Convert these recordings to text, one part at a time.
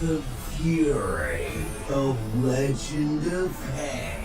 The Fury of Legend of Hank.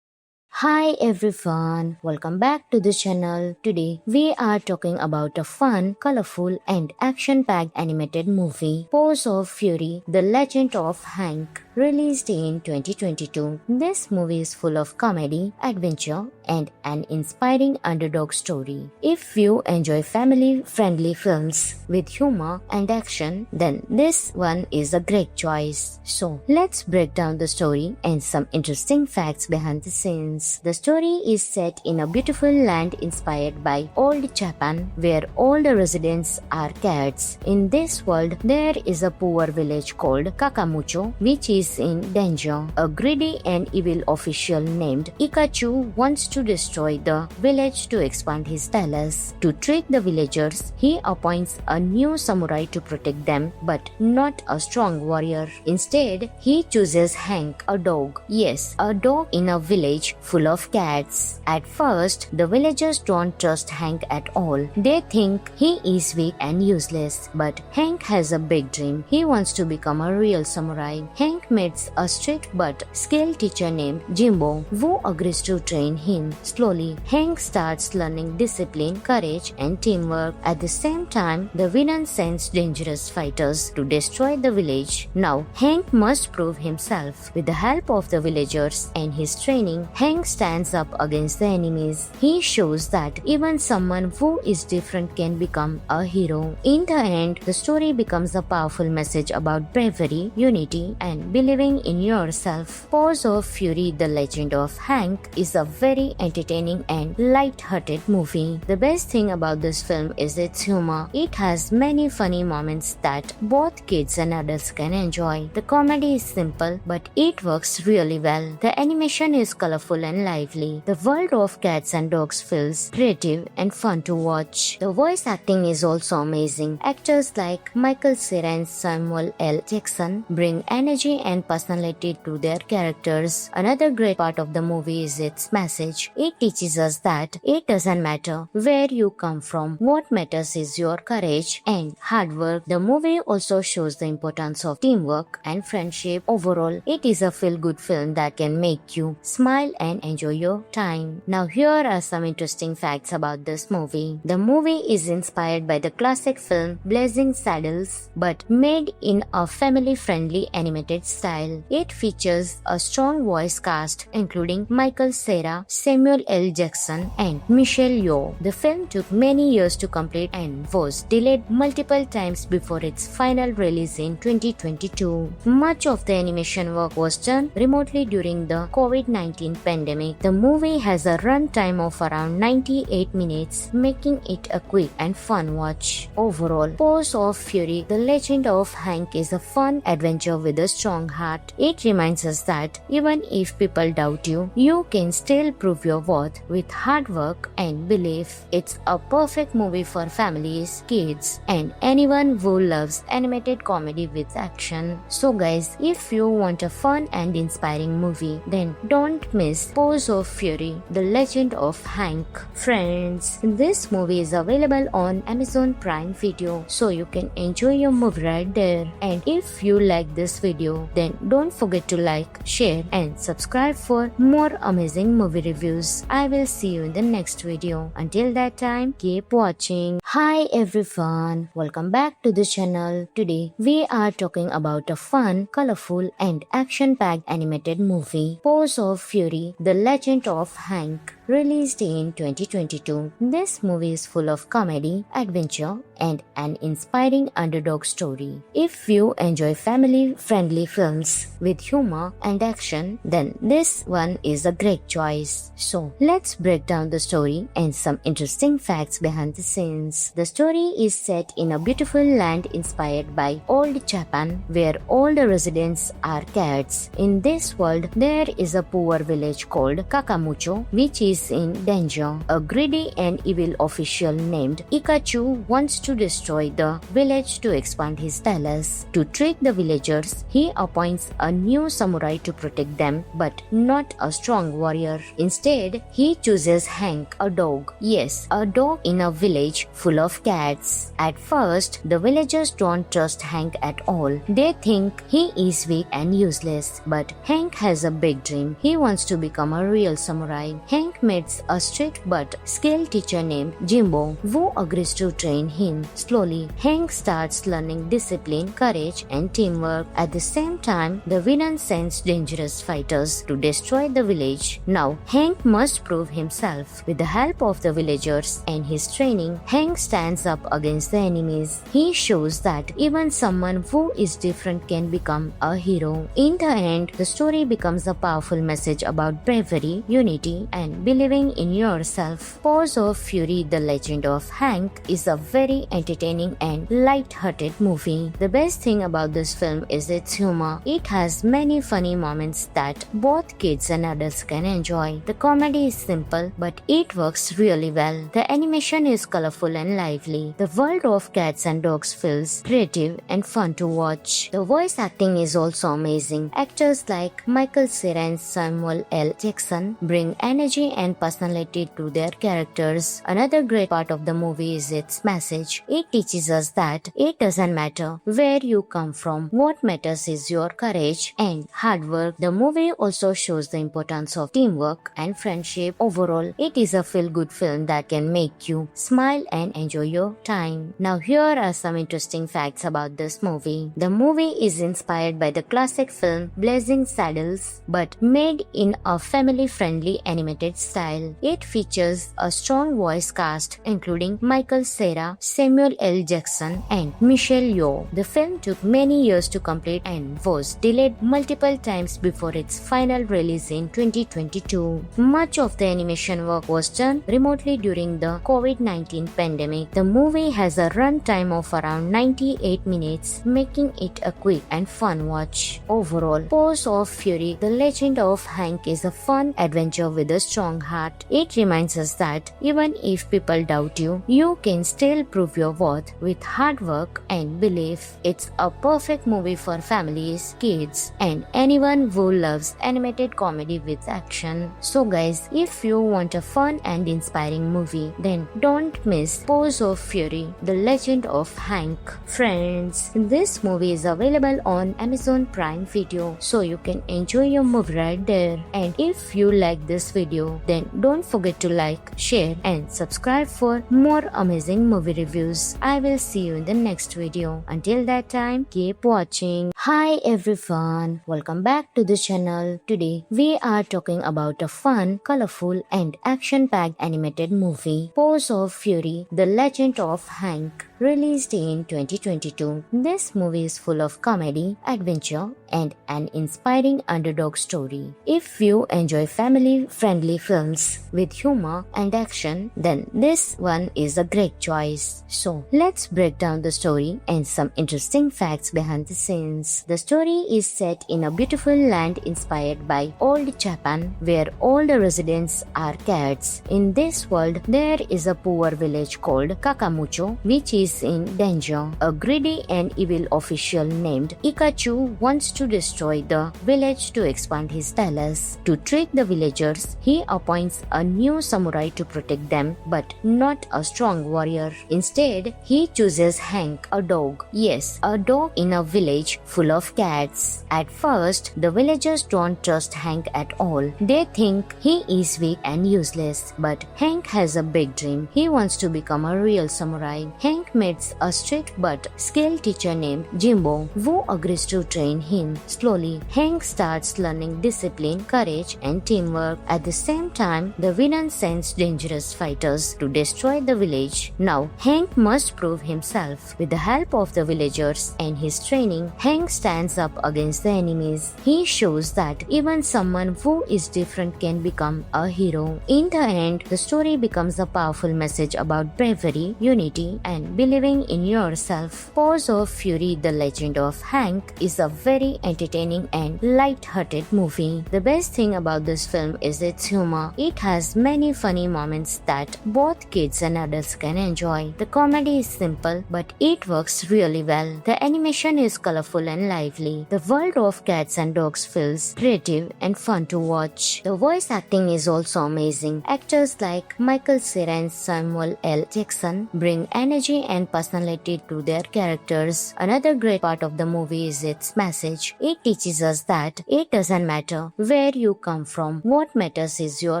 Hi everyone, welcome back to the channel. Today we are talking about a fun, colorful and action-packed animated movie, Paws of Fury: The Legend of Hank, released in 2022. This movie is full of comedy, adventure and an inspiring underdog story. If you enjoy family-friendly films with humor and action, then this one is a great choice. So let's break down the story and some interesting facts behind the scenes. The story is set in a beautiful land inspired by old Japan, where all the residents are cats. In this world, there is a poor village called Kakamucho, which is in danger. A greedy and evil official named Ikachu wants to destroy the village to expand his palace. To trick the villagers, he appoints a new samurai to protect them, but not a strong warrior. Instead, he chooses Hank, a dog. Yes, a dog in a village full of cats. At first, the villagers don't trust Hank at all. They think he is weak and useless. But Hank has a big dream. He wants to become a real samurai. Hank meets a strict but skilled teacher named Jimbo, who agrees to train him. Slowly, Hank starts learning discipline, courage, and teamwork. At the same time, the villain sends dangerous fighters to destroy the village. Now, Hank must prove himself. With the help of the villagers and his training, Hank stands up against the enemies. He shows that even someone who is different can become a hero. In the end, the story becomes a powerful message about bravery, unity, and believing in yourself. Paws of Fury: The Legend of Hank is a very entertaining and light-hearted movie. The best thing about this film is its humor. It has many funny moments that both kids and adults can enjoy. The comedy is simple, but it works really well. The animation is colorful and lively. The world of cats and dogs feels creative and fun to watch. The voice acting is also amazing. Actors like Michael Cera and Samuel L. Jackson bring energy and personality to their characters. Another great part of the movie is its message. It teaches us that it doesn't matter where you come from. What matters is your courage and hard work. The movie also shows the importance of teamwork and friendship. Overall, it is a feel-good film that can make you smile and enjoy your time. Now here are some interesting facts about this movie. The movie is inspired by the classic film Blazing Saddles, but made in a family-friendly animated style. It features a strong voice cast including Michael Cera, Samuel L. Jackson, and Michelle Yeoh. The film took many years to complete and was delayed multiple times before its final release in 2022. Much of the animation work was done remotely during the COVID-19 pandemic. The movie has a runtime of around 98 minutes, making it a quick and fun watch. Overall, Paws of Fury: The Legend of Hank is a fun adventure with a strong heart. It reminds us that even if people doubt you, you can still prove your worth with hard work and belief. It's a perfect movie for families, kids, and anyone who loves animated comedy with action. So guys, if you want a fun and inspiring movie, then don't miss Paws of Fury: The Legend of Hank. Friends, this movie is available on Amazon Prime Video, so you can enjoy your movie right there. And if you like this video, then don't forget to like, share and subscribe for more amazing movie reviews. I will see you in the next video. Until that time, keep watching. Hi everyone, welcome back to the channel. Today we are talking about a fun, colorful and action-packed animated movie, Paws of Fury: The Legend of Hank, released in 2022. This movie is full of comedy, adventure and an inspiring underdog story. If you enjoy family-friendly films with humor and action, then this one is a great choice. So let's break down the story and some interesting facts behind the scenes. The story is set in a beautiful land inspired by old Japan, where all the residents are cats. In this world, there is a poor village called Kakamucho, which is in danger. A greedy and evil official named Ikachu wants to destroy the village to expand his palace. To trick the villagers, he appoints a new samurai to protect them, but not a strong warrior. Instead, he chooses Hank, a dog. Yes, a dog in a village full of cats. At first, the villagers don't trust Hank at all. They think he is weak and useless. But Hank has a big dream. He wants to become a real samurai. Hank meets a strict but skilled teacher named Jimbo, who agrees to train him. Slowly, Hank starts learning discipline, courage, and teamwork. At the same time, the villain sends dangerous fighters to destroy the village. Now, Hank must prove himself. With the help of the villagers and his training, Hank stands up against the enemies. He shows that even someone who is different can become a hero. In the end, the story becomes a powerful message about bravery, unity, and believing in yourself. Paws of Fury: The Legend of Hank is a very entertaining and light-hearted movie. The best thing about this film is its humor. It has many funny moments that both kids and adults can enjoy. The comedy is simple, but it works really well. The animation is colorful and lively. The world of cats and dogs feels creative and fun to watch. The voice acting is also amazing. Actors like Michael Cera and Samuel L. Jackson bring energy and personality to their characters. Another great part of the movie is its message. It teaches us that it doesn't matter where you come from. What matters is your courage and hard work. The movie also shows the importance of teamwork and friendship. Overall, it is a feel-good film that can make you smile and enjoy your time. Now here are some interesting facts about this movie. The movie is inspired by the classic film Blazing Saddles, but made in a family-friendly animated style. It features a strong voice cast including Michael Cera, Samuel L. Jackson and Michelle Yeoh. The film took many years to complete and was delayed multiple times before its final release in 2022. Much of the animation work was done remotely during the COVID-19 pandemic. The movie has a runtime of around 98 minutes, making it a quick and fun watch. Overall, Paws of Fury: The Legend of Hank is a fun adventure with a strong heart. It reminds us that even if people doubt you, you can still prove your worth with hard work and belief. It's a perfect movie for families, kids, and anyone who loves animated comedy with action. So guys, if you want a fun and inspiring movie, then don't miss Paws of Fury: The Legend of Hank. Friends, this movie is available on Amazon Prime Video, so you can enjoy your movie right there. And if you like this video, then don't forget to like, share and subscribe for more amazing movie reviews. I will see you in the next video. Until that time, keep watching. Hi everyone, welcome back to the channel. Today we are talking about a fun, colorful and action-packed animated movie, Paws of Fury: The Legend of Hank, released in 2022. This movie is full of comedy, adventure and an inspiring underdog story. If you enjoy family-friendly films with humor and action, then this one is a great choice. So let's break down the story and some interesting facts behind the scenes. The story is set in a beautiful land inspired by old Japan, where all the residents are cats. In this world, there is a poor village called Kakamucho, which is is in danger. A greedy and evil official named Ikachu wants to destroy the village to expand his palace. To trick the villagers, he appoints a new samurai to protect them, but not a strong warrior. Instead, he chooses Hank, a dog. Yes, a dog in a village full of cats. At first, the villagers don't trust Hank at all. They think he is weak and useless. But Hank has a big dream. He wants to become a real samurai. Hank meets a strict but skilled teacher named Jimbo, who agrees to train him. Slowly, Hank starts learning discipline, courage, and teamwork. At the same time, the villain sends dangerous fighters to destroy the village. Now, Hank must prove himself. With the help of the villagers and his training, Hank stands up against the enemies. He shows that even someone who is different can become a hero. In the end, the story becomes a powerful message about bravery, unity, and believing in yourself. Paws of Fury: The Legend of Hank is a very entertaining and light-hearted movie. The best thing about this film is its humor. It has many funny moments that both kids and adults can enjoy. The comedy is simple, but it works really well. The animation is colorful and lively. The world of cats and dogs feels creative and fun to watch. The voice acting is also amazing. Actors like Michael Cera and Samuel L. Jackson bring energy and personality to their characters. Another great part of the movie is its message. It teaches us that it doesn't matter where you come from. What matters is your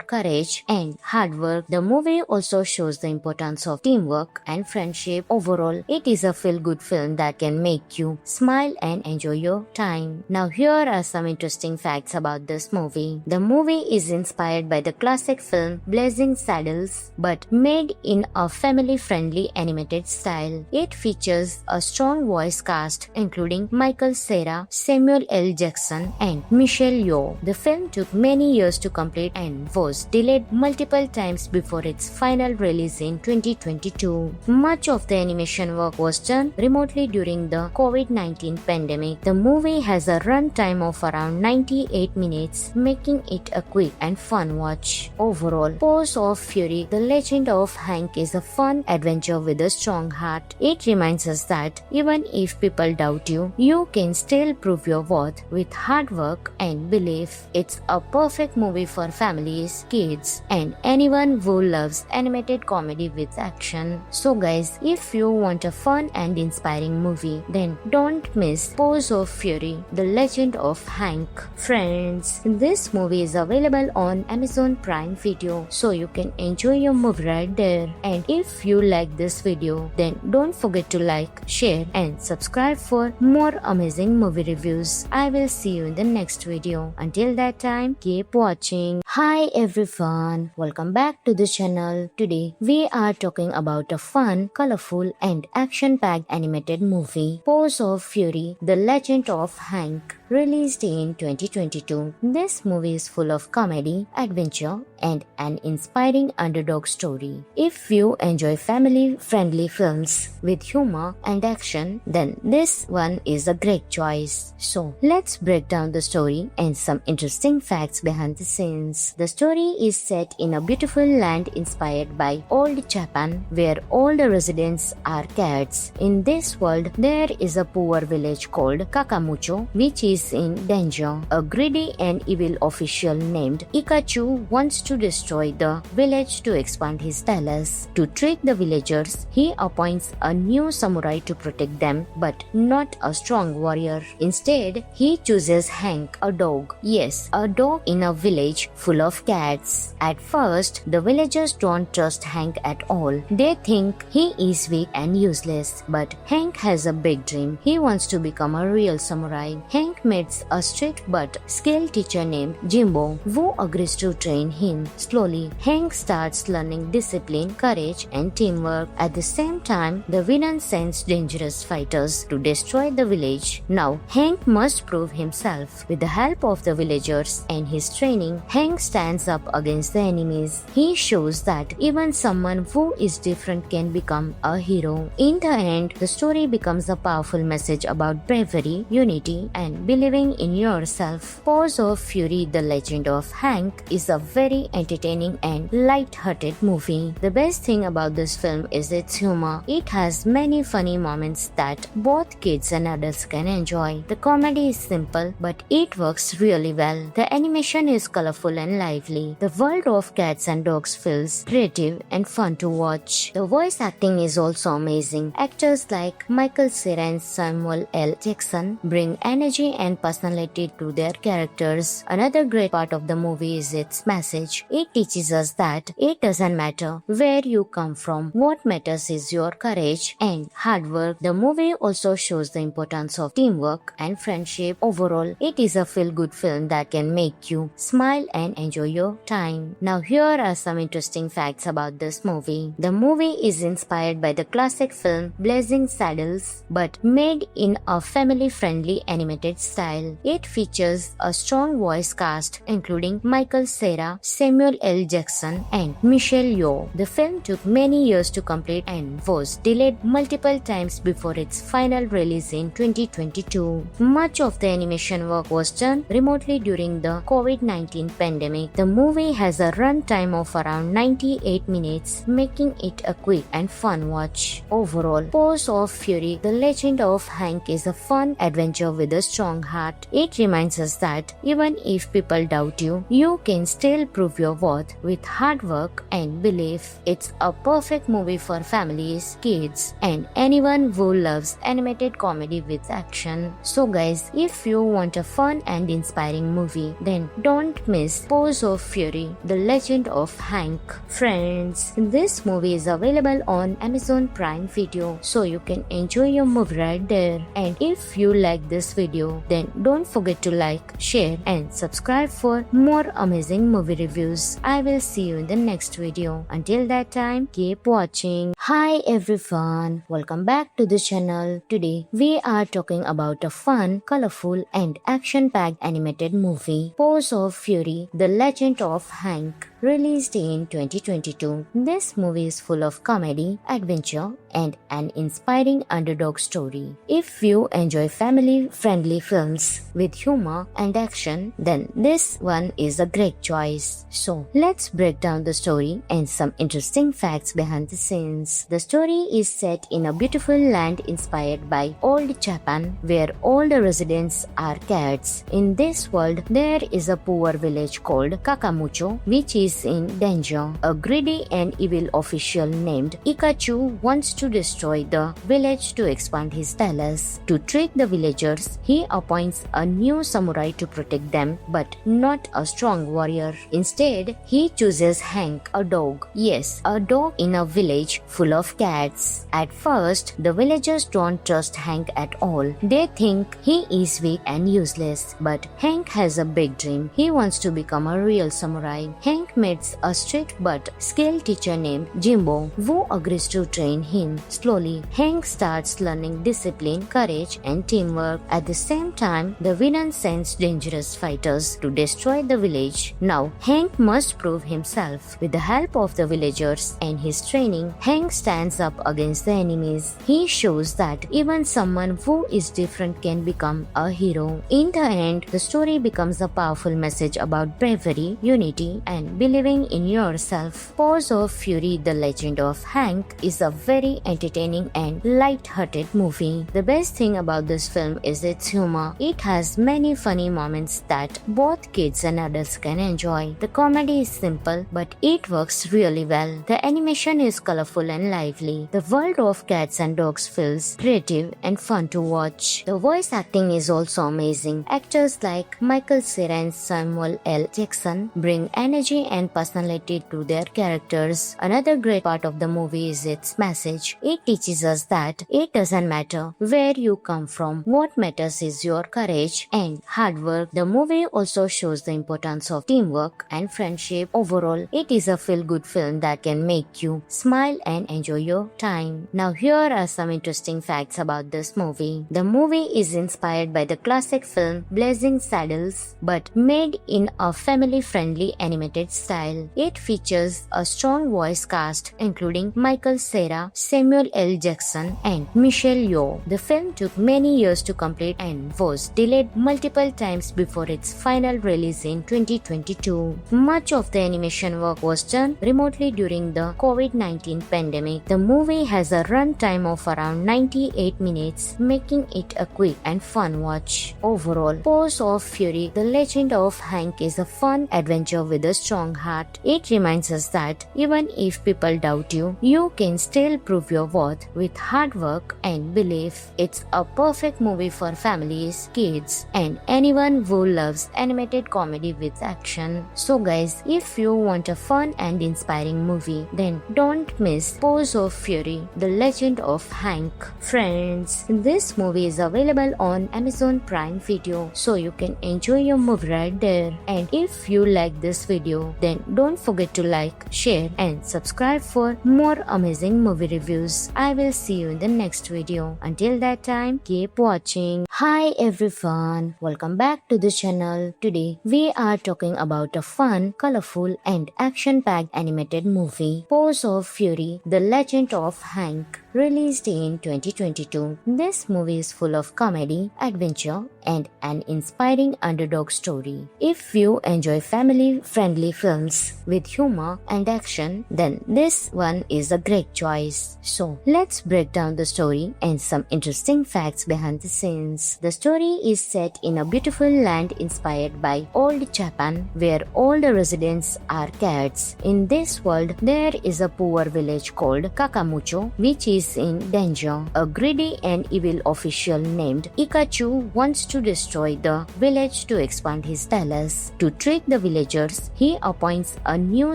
courage and hard work. The movie also shows the importance of teamwork and friendship. Overall, it is a feel-good film that can make you smile and enjoy your time. Now, here are some interesting facts about this movie. The movie is inspired by the classic film Blazing Saddles, but made in a family-friendly animated style. It features a strong voice cast including Michael Cera, Samuel L. Jackson, and Michelle Yeoh. The film took many years to complete and was delayed multiple times before its final release in 2022. Much of the animation work was done remotely during the COVID-19 pandemic. The movie has a runtime of around 98 minutes, making it a quick and fun watch. Overall, Paws of Fury: The Legend of Hank is a fun adventure with a strong heart. It reminds us that even if people doubt you, you can still prove your worth with hard work and belief. It's a perfect movie for families, kids, and anyone who loves animated comedy with action. So guys, if you want a fun and inspiring movie, then don't miss Paws of Fury: The Legend of Hank. Friends, this movie is available on Amazon Prime Video, so you can enjoy your movie right there. And if you like this video, then don't forget to like, share, and subscribe for more amazing movie reviews. I will see you in the next video. Until that time, keep watching. Hi everyone, welcome back to the channel. Today we are talking about a fun, colorful, and action-packed animated movie, Paws of Fury: The Legend of Hank, released in 2022. This movie is full of comedy, adventure, and an inspiring underdog story. If you enjoy family-friendly films with humor and action, then this one is a great choice. So let's break down the story and some interesting facts behind the scenes. The story is set in a beautiful land inspired by old Japan, where all the residents are cats. In this world, there is a poor village called Kakamucho, which is in danger. A greedy and evil official named Ikachu wants to destroy the village to expand his palace. To trick the villagers, he appoints a new samurai to protect them, but not a strong warrior. Instead, he chooses Hank, a dog. Yes, a dog in a village full of cats. At first, the villagers don't trust Hank at all. They think he is weak and useless. But Hank has a big dream. He wants to become a real samurai. Hank meets a strict but skilled teacher named Jimbo, who agrees to train him. Slowly, Hank starts learning discipline, courage, and teamwork. At the same time, the villain sends dangerous fighters to destroy the village. Now, Hank must prove himself. With the help of the villagers and his training, Hank stands up against the enemies. He shows that even someone who is different can become a hero. In the end, the story becomes a powerful message about bravery, unity, and believing in yourself. Paws of Fury: The Legend of Hank is a very very entertaining and light-hearted movie. The best thing about this film is its humor. It has many funny moments that both kids and adults can enjoy. The comedy is simple, but it works really well. The animation is colorful and lively. The world of cats and dogs feels creative and fun to watch. The voice acting is also amazing. Actors like Michael Cera and Samuel L. Jackson bring energy and personality to their characters. Another great part of the movie is its message. It teaches us that it doesn't matter where you come from. What matters is your courage and hard work. The movie also shows the importance of teamwork and friendship. Overall, it is a feel-good film that can make you smile and enjoy your time. Now here are some interesting facts about this movie. The movie is inspired by the classic film Blazing Saddles but made in a family-friendly animated style. It features a strong voice cast including Michael Cera, Samuel L. Jackson and Michelle Yeoh. The film took many years to complete and was delayed multiple times before its final release in 2022. Much of the animation work was done remotely during the COVID-19 pandemic. The movie has a runtime of around 98 minutes, making it a quick and fun watch. Overall, Paws of Fury: The Legend of Hank is a fun adventure with a strong heart. It reminds us that even if people doubt you, you can still prove your worth with hard work and belief. It's a perfect movie for families, kids, and anyone who loves animated comedy with action. So guys, if you want a fun and inspiring movie, then don't miss Paws of Fury: The Legend of Hank. Friends, this movie is available on Amazon Prime Video, so you can enjoy your movie right there. And if you like this video, then don't forget to like, share and subscribe for more amazing movie reviews. I will see you in the next video. Until that time, keep watching. Hi everyone, welcome back to the channel. Today we are talking about a fun, colorful and action-packed animated movie, Paws of Fury: The Legend of Hank, released in 2022. This movie is full of comedy, adventure and an inspiring underdog story. If you enjoy family-friendly films with humor and action, then this one is a great choice. So let's break down the story and some interesting facts behind the scenes. The story is set in a beautiful land inspired by old Japan, where all the residents are cats. In this world, there is a poor village called Kakamucho, which is in danger. A greedy and evil official named Ikachu wants to destroy the village to expand his palace. To trick the villagers, he appoints a new samurai to protect them, but not a strong warrior. Instead, he chooses Hank, a dog. Yes, a dog in a village full of cats. At first, the villagers don't trust Hank at all. They think he is weak and useless. But Hank has a big dream. He wants to become a real samurai. Hank meets a strict but skilled teacher named Jimbo, who agrees to train him. Slowly, Hank starts learning discipline, courage, and teamwork. At the same time, the villain sends dangerous fighters to destroy the village. Now, Hank must prove himself. With the help of the villagers and his training, Hank stands up against the enemies. He shows that even someone who is different can become a hero. In the end, the story becomes a powerful message about bravery, unity, and believing in yourself. Paws of Fury: The Legend of Hank is a very entertaining and light-hearted movie. The best thing about this film is its humor. It has many funny moments that both kids and adults can enjoy. The comedy is simple, but it works really well. The animation is colorful and lively. The world of cats and dogs feels creative and fun to watch. The voice acting is also amazing. Actors like Michael Cera and Samuel L. Jackson bring energy and personality to their characters. Another great part of the movie is its message. It teaches us that it doesn't matter where you come from. What matters is your courage and hard work. The movie also shows the importance of teamwork and friendship. Overall, it is a feel-good film that can make you smile and enjoy your time. Now here are some interesting facts about this movie. The movie is inspired by the classic film Blazing Saddles but made in a family-friendly animated style. style. It features a strong voice cast including Michael Cera, Samuel L. Jackson, and Michelle Yeoh. The film took many years to complete and was delayed multiple times before its final release in 2022. Much of the animation work was done remotely during the COVID-19 pandemic. The movie has a runtime of around 98 minutes, making it a quick and fun watch. Overall, Paws of Fury: The Legend of Hank is a fun adventure with a strong heart. It reminds us that even if people doubt you, you can still prove your worth with hard work and belief. It's a perfect movie for families, kids, and anyone who loves animated comedy with action. So guys, if you want a fun and inspiring movie, then don't miss Paws of Fury: The Legend of Hank. Friends, this movie is available on Amazon Prime Video, so you can enjoy your movie right there. And if you like this video, then don't forget to like, share, and subscribe for more amazing movie reviews. I will see you in the next video. Until that time, keep watching. Hi everyone, welcome back to the channel. Today we are talking about a fun, colorful, and action-packed animated movie, Paws of Fury: The Legend of Hank, released in 2022. This movie is full of comedy, adventure, and an inspiring underdog story. If you enjoy family-friendly films with humor and action, then this one is a great choice. So let's break down the story and some interesting facts behind the scenes. The story is set in a beautiful land inspired by old Japan, where all the residents are cats. In this world, there is a poor village called Kakamucho, which is in danger. A greedy and evil official named Ikachu wants to destroy the village to expand his palace. To trick the villagers, he appoints a new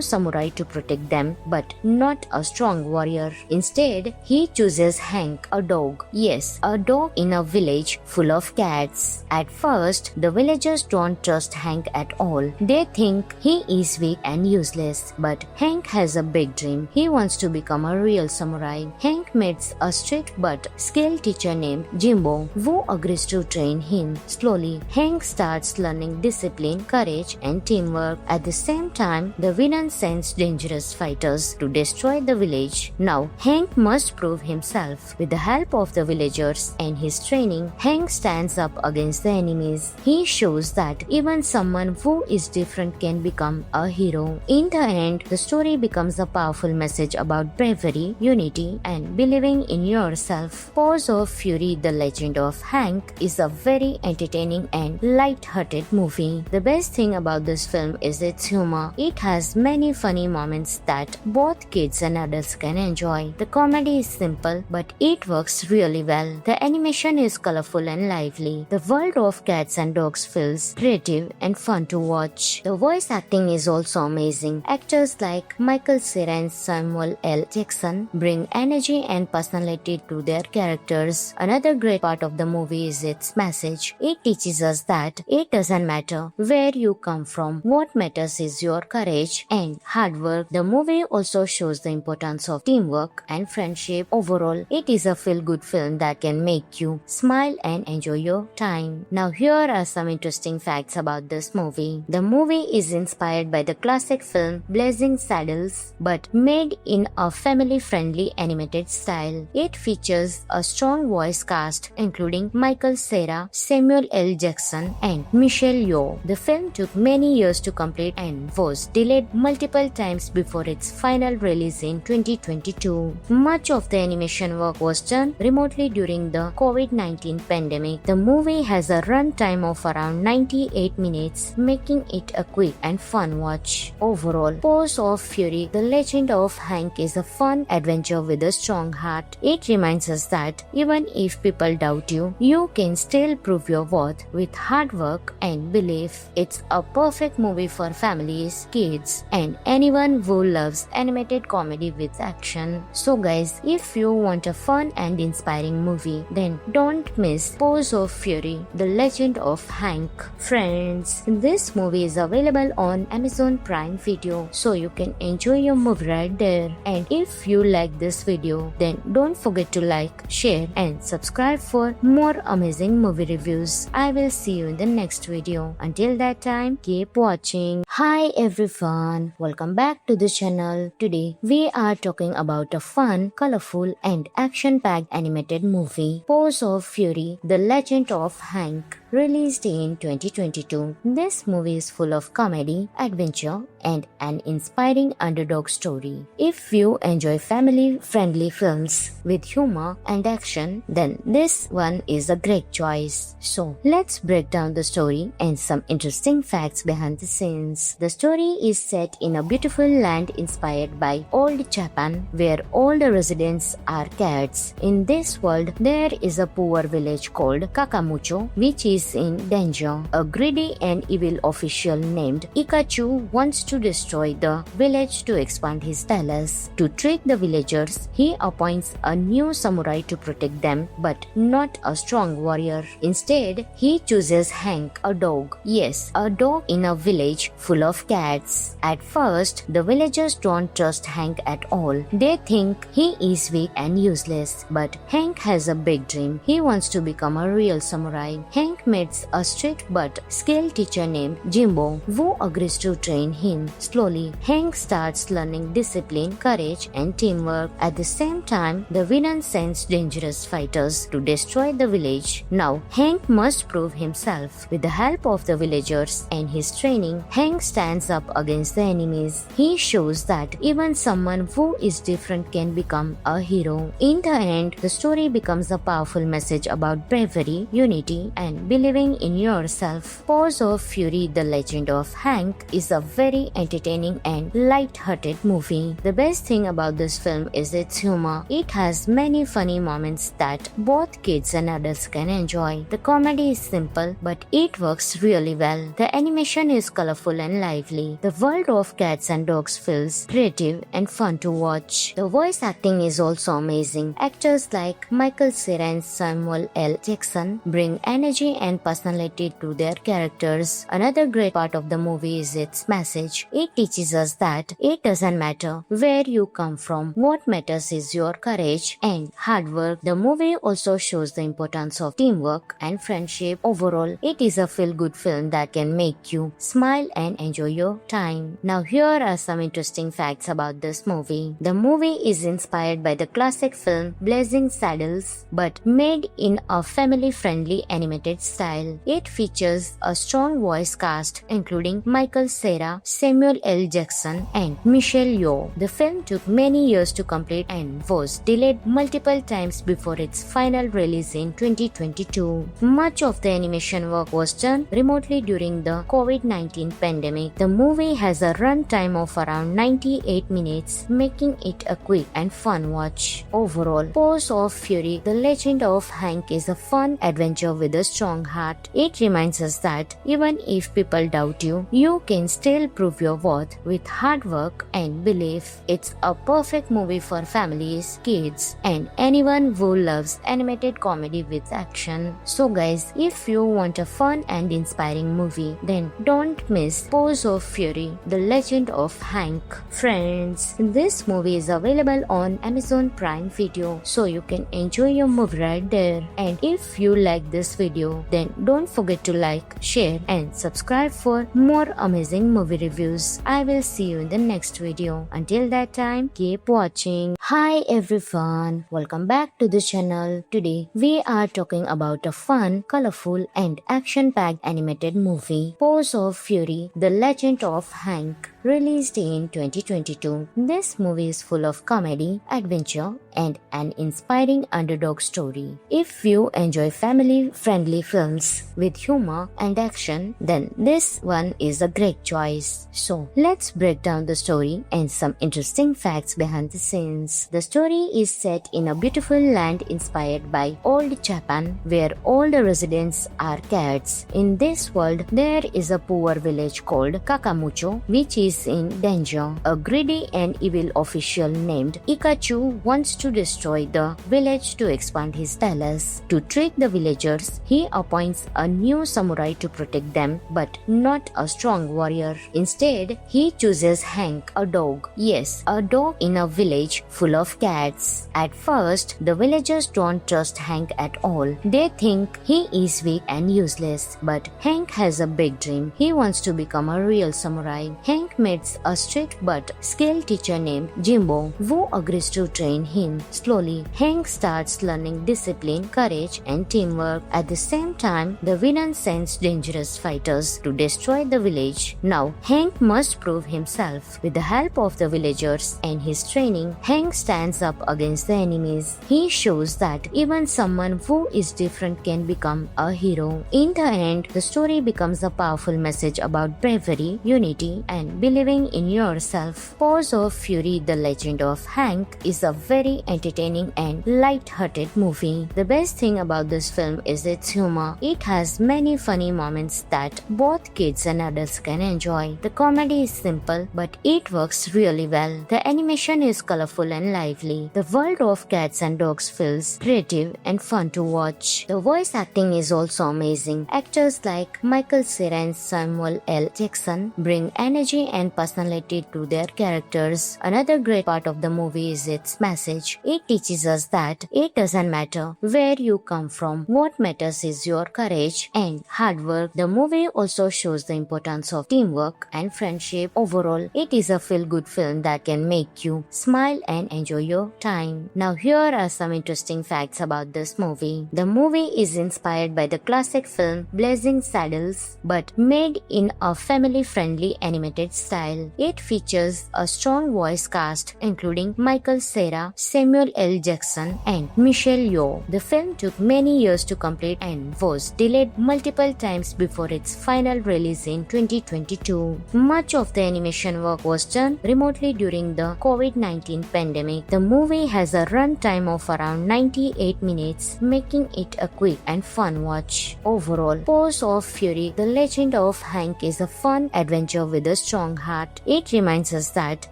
samurai to protect them, but not a strong warrior. Instead, he chooses Hank, a dog. Yes, a dog in a village full of cats. At first, the villagers don't trust Hank at all. They think he is weak and useless. But Hank has a big dream. He wants to become a real samurai. Hank meets a strict but skilled teacher named Jimbo, who agrees to train him. Slowly, Hank starts learning discipline, courage, and teamwork. At the same time, the villain sends dangerous fighters to destroy the village. Now, Hank must prove himself. With the help of the villagers and his training, Hank stands up against the enemies. He shows that even someone who is different can become a hero. In the end, the story becomes a powerful message about bravery, unity, and believing in yourself. Paws of Fury: The Legend of Hank is a very entertaining and light-hearted movie. The best thing about this film is its humor. It has many funny moments that both kids and adults can enjoy. The comedy is simple, but it works really well. The animation is colorful and lively. The world of cats and dogs feels creative and fun to watch. The voice acting is also amazing. Actors like Michael Cera and Samuel L. Jackson bring energy and personality to their characters. Another great part of the movie is its message. It teaches us that it doesn't matter where you come from. What matters is your courage and hard work. The movie also shows the importance of teamwork and friendship. Overall, it is a feel-good film that can make you smile and enjoy your time. Now here are some interesting facts about this movie. The movie is inspired by the classic film Blazing Saddles, but made in a family-friendly animated style. It features a strong voice cast including Michael Cera, Samuel L. Jackson, and Michelle Yeoh. The film took many years to complete and was delayed multiple times before its final release in 2022. Much of the animation work was done remotely during the COVID-19 pandemic. The movie has a runtime of around 98 minutes, making it a quick and fun watch. Overall, Paws of Fury: The Legend of Hank is a fun adventure with a strong heart. It reminds us that even if people doubt you, you can still prove your worth with hard work and belief. It's a perfect movie for families, kids, and anyone who loves animated comedy with action. So guys, if you want a fun and inspiring movie, then don't miss Paws of Fury: The Legend of Hank. Friends, this movie is available on Amazon Prime Video, so you can enjoy your movie right there. And if you like this video, then then don't forget to like, share and subscribe for more amazing movie reviews. I will see you in the next video. Until that time, keep watching. Hi everyone, welcome back to the channel. Today we are talking about a fun, colorful and action-packed animated movie, Paws of Fury: The Legend of Hank, released in 2022. This movie is full of comedy, adventure and an inspiring underdog story. If you enjoy family-friendly films with humor and action, then this one is a great choice. So let's break down the story and some interesting facts behind the scenes. The story is set in a beautiful land inspired by old Japan, where all the residents are cats. In this world, there is a poor village called Kakamucho, which is in danger. A greedy and evil official named Ikachu wants to destroy the village to expand his palace. To trick the villagers, he appoints a new samurai to protect them, but not a strong warrior. Instead, he chooses Hank, a dog. Yes, a dog in a village full of cats. At first, the villagers don't trust Hank at all. They think he is weak and useless. But Hank has a big dream. He wants to become a real samurai. Hank meets a strict but skilled teacher named Jimbo, who agrees to train him. Slowly, Hank starts learning discipline, courage, and teamwork. At the same time, the villain sends dangerous fighters to destroy the village. Now, Hank must prove himself. With the help of the villagers and his training, Hank stands up against the enemies. He shows that even someone who is different can become a hero. In the end, the story becomes a powerful message about bravery, unity, and believing in yourself. Paws of Fury: The Legend of Hank is a very entertaining and light-hearted movie. The best thing about this film is its humor. It has many funny moments that both kids and adults can enjoy. The comedy is simple, but it works really well. The animation is colorful and lively. The world of cats and dogs feels creative and fun to watch. The voice acting is also amazing. Actors like Michael Cera and Samuel L. Jackson bring energy and personality to their characters. Another great part of the movie is its message. It teaches us that it doesn't matter where you come from. What matters is your courage and hard work. The movie also shows the importance of teamwork and friendship. Overall, it is a feel-good film that can make you smile and enjoy your time. Now here are some interesting facts about this movie. The movie is inspired by the classic film Blazing Saddles, but made in a family-friendly animated style. It features a strong voice cast including Michael Cera, Samuel L. Jackson and Michelle Yeoh. The film took many years to complete and was delayed multiple times before its final release in 2022. Much of the animation work was done remotely during the COVID-19 pandemic. The movie has a runtime of around 98 minutes, making it a quick and fun watch. Overall, Paws of Fury: The Legend of Hank is a fun adventure with a strong heart. It reminds us that even if people doubt you, you can still prove your worth with hard work and belief. It's a perfect movie for families, kids, and anyone who loves animated comedy with action. So guys, if you want a fun and inspiring movie, then don't miss Paws of Fury: The Legend of Hank. Friends, this movie is available on Amazon Prime Video, so you can enjoy your movie right there. And if you like this video, then don't forget to like, share and subscribe for more amazing movie reviews. I will see you in the next video. Until that time, keep watching. Hi everyone, welcome back to the channel. Today we are talking about a fun, colorful and action-packed animated movie, Paws of Fury: The Legend of Hank, released in 2022. This movie is full of comedy, adventure and an inspiring underdog story. If you enjoy family-friendly films with humor and action, then this one is a great choice. So let's break down the story and some interesting facts behind the scenes. The story is set in a beautiful land inspired by old Japan, where all the residents are cats. In this world, there is a poor village called Kakamucho, which is is in danger. A greedy and evil official named Ikachu wants to destroy the village to expand his palace. To trick the villagers, he appoints a new samurai to protect them, but not a strong warrior. Instead, he chooses Hank, a dog. Yes, a dog in a village full of cats. At first, the villagers don't trust Hank at all. They think he is weak and useless. But Hank has a big dream. He wants to become a real samurai. Hank meets a strict but skilled teacher named Jimbo, who agrees to train him. Slowly, Hank starts learning discipline, courage, and teamwork. At the same time, the villain sends dangerous fighters to destroy the village. Now, Hank must prove himself. With the help of the villagers and his training, Hank stands up against the enemies. He shows that even someone who is different can become a hero. In the end, the story becomes a powerful message about bravery, unity, and believing in yourself. Paws of Fury: The Legend of Hank is a very entertaining and light-hearted movie. The best thing about this film is its humor. It has many funny moments that both kids and adults can enjoy. The comedy is simple, but it works really well. The animation is colorful and lively. The world of cats and dogs feels creative and fun to watch. The voice acting is also amazing. Actors like Michael Cera and Samuel L. Jackson bring energy and personality to their characters. Another great part of the movie is its message. It teaches us that it doesn't matter where you come from. What matters is your courage and hard work. The movie also shows the importance of teamwork and friendship. Overall, it is a feel-good film that can make you smile and enjoy your time. Now, here are some interesting facts about this movie. The movie is inspired by the classic film Blazing Saddles, but made in a family-friendly animated style. It features a strong voice cast including Michael Cera, Samuel L. Jackson, and Michelle Yeoh. The film took many years to complete and was delayed multiple times before its final release in 2022. Much of the animation work was done remotely during the COVID-19 pandemic. The movie has a runtime of around 98 minutes, making it a quick and fun watch. Overall, Paws of Fury: The Legend of Hank is a fun adventure with a strong heart. It reminds us that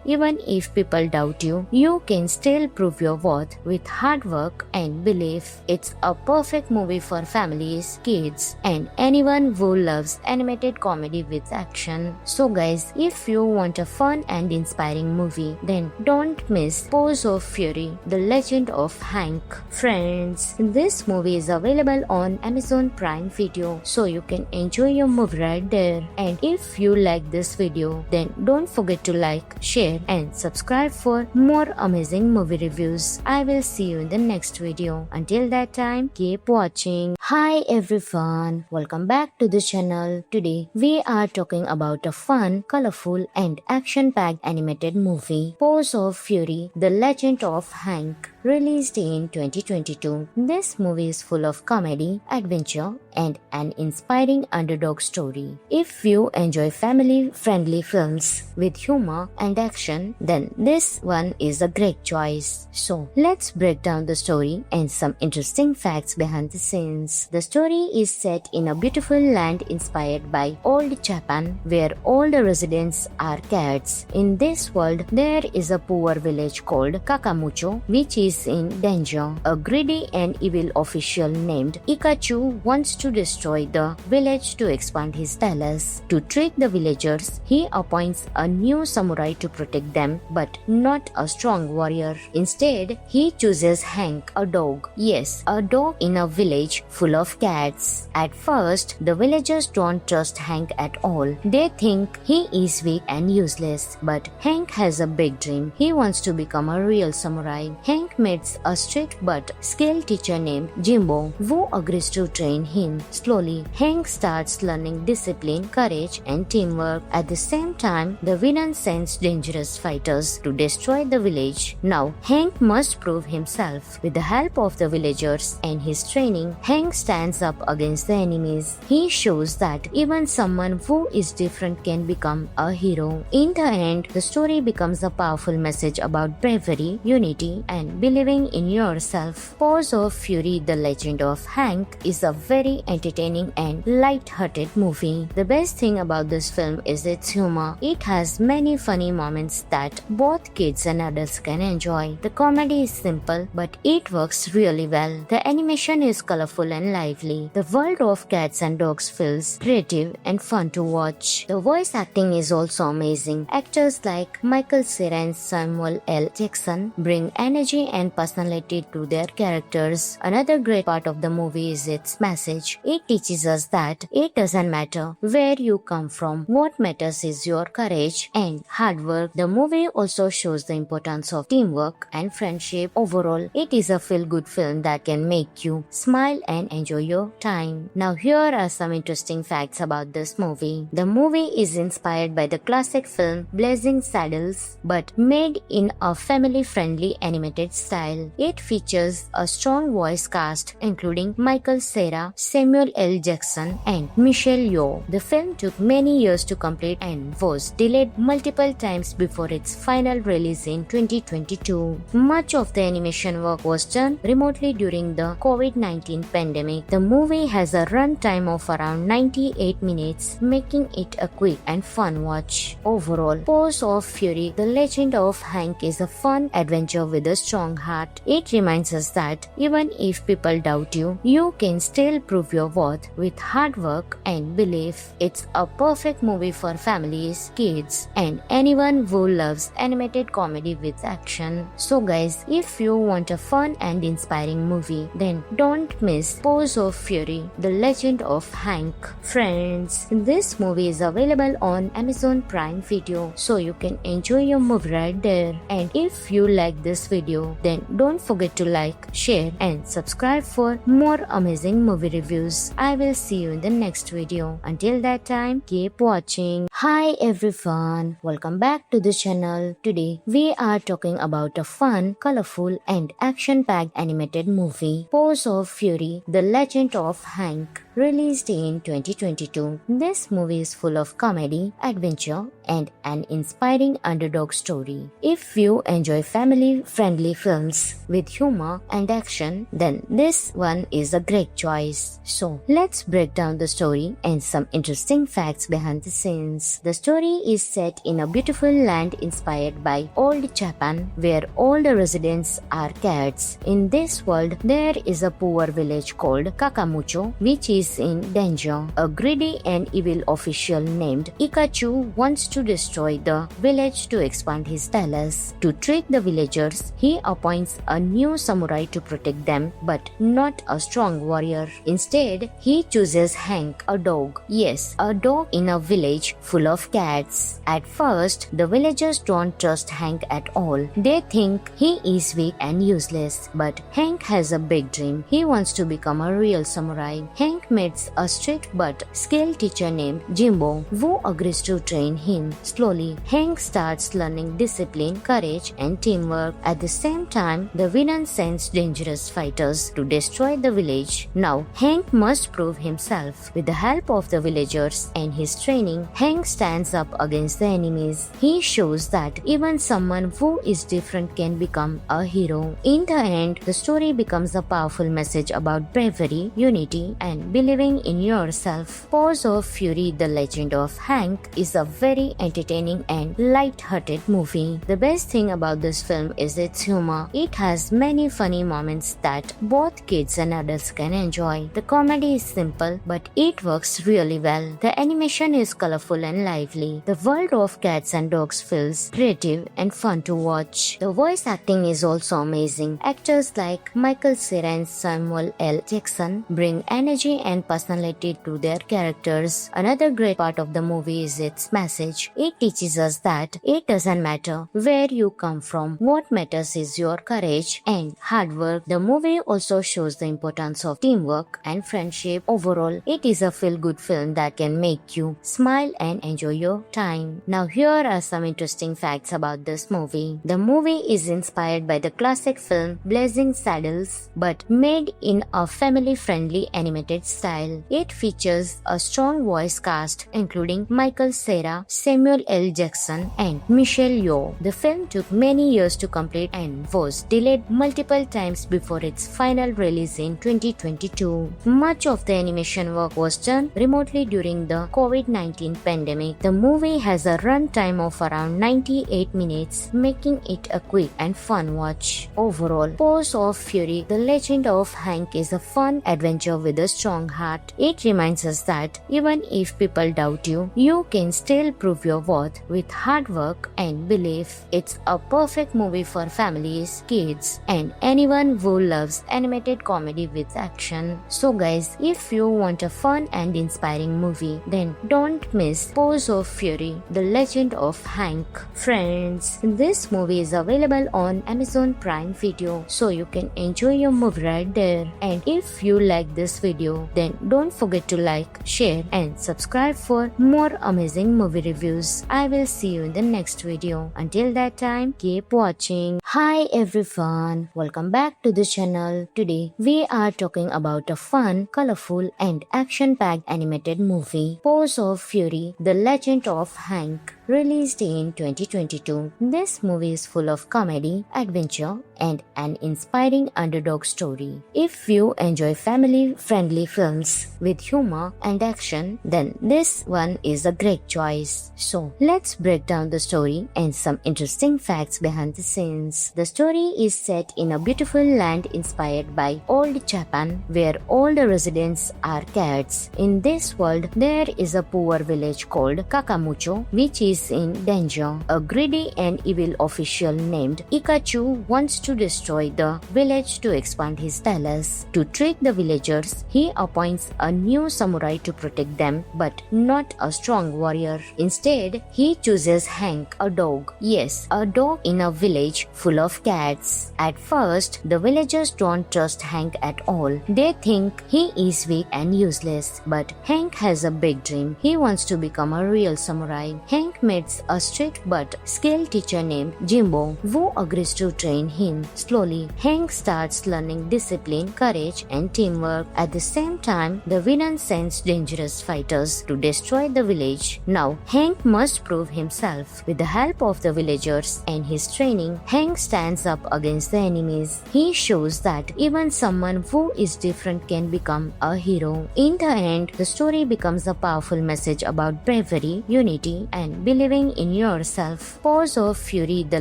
even if people doubt you, you can still prove your worth with hard work and belief. It's a perfect movie for families, kids, and anyone who loves animated comedy with action. So guys, if you want a fun and inspiring movie, then don't miss Paws of Fury: The Legend of Hank. Friends, this movie is available on Amazon Prime Video, so you can enjoy your movie right there. And if you like this video, then don't forget to like, share, and subscribe for more amazing movie reviews. I will see you in the next video. Until that time, keep watching. Hi everyone, welcome back to the channel. Today we are talking about a fun, colorful, and action-packed animated movie, Paws of Fury: The Legend of Hank, released in 2022. This movie is full of comedy, adventure, and an inspiring underdog story. If you enjoy family-friendly films with humor and action, then this one is a great choice. So let's break down the story and some interesting facts behind the scenes. The story is set in a beautiful land inspired by old Japan, where all the residents are cats. In this world, there is a poor village called Kakamucho, which is in danger. A greedy and evil official named Ikachu wants to destroy the village to expand his palace. To trick the villagers, he appoints a new samurai to protect them, but not a strong warrior. Instead, he chooses Hank, a dog. Yes, a dog in a village full of cats. At first, the villagers don't trust Hank at all. They think he is weak and useless. But Hank has a big dream. He wants to become a real samurai. Hank meets a strict but skilled teacher named Jimbo, who agrees to train him. Slowly, Hank starts learning discipline, courage, and teamwork. At the same time, the villain sends dangerous fighters to destroy the village. Now, Hank must prove himself. With the help of the villagers and his training, Hank stands up against the enemies. He shows that even someone who is different can become a hero. In the end, the story becomes a powerful message about bravery, unity, and belief believing in yourself. Paws of Fury, The Legend of Hank is a very entertaining and light-hearted movie. The best thing about this film is its humor. It has many funny moments that both kids and adults can enjoy. The comedy is simple, but it works really well. The animation is colorful and lively. The world of cats and dogs feels creative and fun to watch. The voice acting is also amazing. Actors like Michael Cera and Samuel L. Jackson bring energy and personality to their characters. Another great part of the movie is its message. It teaches us that it doesn't matter where you come from. What matters is your courage and hard work. The movie also shows the importance of teamwork and friendship. Overall, it is a feel-good film that can make you smile and enjoy your time. Now here are some interesting facts about this movie. The movie is inspired by the classic film Blazing Saddles but made in a family-friendly animated style. It features a strong voice cast including Michael Cera, Samuel L. Jackson and Michelle Yeoh. The film took many years to complete and was delayed multiple times before its final release in 2022. Much of the animation work was done remotely during the COVID-19 pandemic. The movie has a runtime of around 98 minutes, making it a quick and fun watch. Overall, Paws of Fury, The Legend of Hank is a fun adventure with a strong heart. It reminds us that even if people doubt you, you can still prove your worth with hard work and belief. It's a perfect movie for families, kids, and anyone who loves animated comedy with action. So guys, if you want a fun and inspiring movie, then don't miss Paws of Fury, The Legend of Hank. Friends, this movie is available on Amazon Prime Video, so you can enjoy your movie right there. And if you like this video, then don't forget to like, share and subscribe for more amazing movie reviews. I will see you in the next video. Until that time, keep watching. Hi everyone, welcome back to the channel. Today we are talking about a fun, colorful and action-packed animated movie, Paws of Fury, The Legend of Hank, released in 2022. This movie is full of comedy, adventure and an inspiring underdog story. If you enjoy family-friendly films with humor and action, then this one is a great choice. So let's break down the story and some interesting facts behind the scenes. The story is set in a beautiful land inspired by old Japan, where all the residents are cats. In this world, there is a poor village called Kakamucho, which is in danger. A greedy and evil official named Ikachu wants to destroy the village to expand his palace. To trick the villagers, he appoints a new samurai to protect them, but not a strong warrior. Instead, he chooses Hank, a dog. Yes, a dog in a village full of cats. At first, the villagers don't trust Hank at all. They think he is weak and useless. But Hank has a big dream. He wants to become a real samurai. Hank meets a strict but skilled teacher named Jimbo, who agrees to train him. Slowly, Hank starts learning discipline, courage, and teamwork. At the same time, the villain sends dangerous fighters to destroy the village. Now, Hank must prove himself. With the help of the villagers and his training, Hank stands up against the enemies. He shows that even someone who is different can become a hero. In the end, the story becomes a powerful message about bravery, unity, and believing in yourself. Paws of Fury, The Legend of Hank is a very entertaining and light-hearted movie. The best thing about this film is its humor. It has many funny moments that both kids and adults can enjoy. The comedy is simple, but it works really well. The animation is colorful and lively. The world of cats and dogs feels creative and fun to watch. The voice acting is also amazing. Actors like Michael Cera and Samuel L. Jackson bring energy and personality to their characters. Another great part of the movie is its message. It teaches us that it doesn't matter where you come from. What matters is your courage and hard work. The movie also shows the importance of teamwork and friendship. Overall, it is a feel-good film that can make you smile and enjoy your time. Now here are some interesting facts about this movie. The movie is inspired by the classic film Blazing Saddles but made in a family-friendly animated style. It features a strong voice cast including Michael Cera, Samuel L. Jackson and Michelle Yeoh. The film took many years to complete and was delayed multiple times before its final release in 2022. Much of the animation work was done remotely during the COVID-19 pandemic. The movie has a runtime of around 98 minutes, making it a quick and fun watch. Overall, Paws of Fury: The Legend of Hank is a fun adventure with a strong heart. It reminds us that even if people doubt you, you can still prove your worth with hard work and belief. It's a perfect movie for families, kids, and anyone who loves animated comedy with action. So guys, if you want a fun and inspiring movie, then don't miss Paws of Fury: The Legend of Hank. Friends, this movie is available on Amazon Prime Video, so you can enjoy your movie right there. And if you like this video, then don't forget to like, share, and subscribe for more amazing movie reviews. I will see you in the next video. Until that time, keep watching. Hi everyone, welcome back to the channel. Today we are talking about a fun, colorful, and action-packed animated movie, Paws of Fury: The Legend of Hank, released in 2022. This movie is full of comedy, adventure, and an inspiring underdog story. If you enjoy family-friendly films with humor and action, then this one is a great choice. So let's break down the story and some interesting facts behind the scenes. The story is set in a beautiful land inspired by old Japan, where all the residents are cats. In this world, there is a poor village called Kakamucho, which is in danger. A greedy and evil official named Ikachu wants to destroy the village to expand his palace. To trick the villagers, he appoints a new samurai to protect them, but not a strong warrior. Instead, he chooses Hank, a dog. Yes, a dog in a village full of cats. At first, the villagers don't trust Hank at all. They think he is weak and useless. But Hank has a big dream. He wants to become a real samurai. Hank meets a strict but skilled teacher named Jimbo, who agrees to train him. Slowly, Hank starts learning discipline, courage, and teamwork. At the same time, the villain sends dangerous fighters to destroy the village. Now, Hank must prove himself. With the help of the villagers and his training, Hank stands up against the enemies. He shows that even someone who is different can become a hero. In the end, the story becomes a powerful message about bravery, unity, and believing in yourself. Paws of Fury: The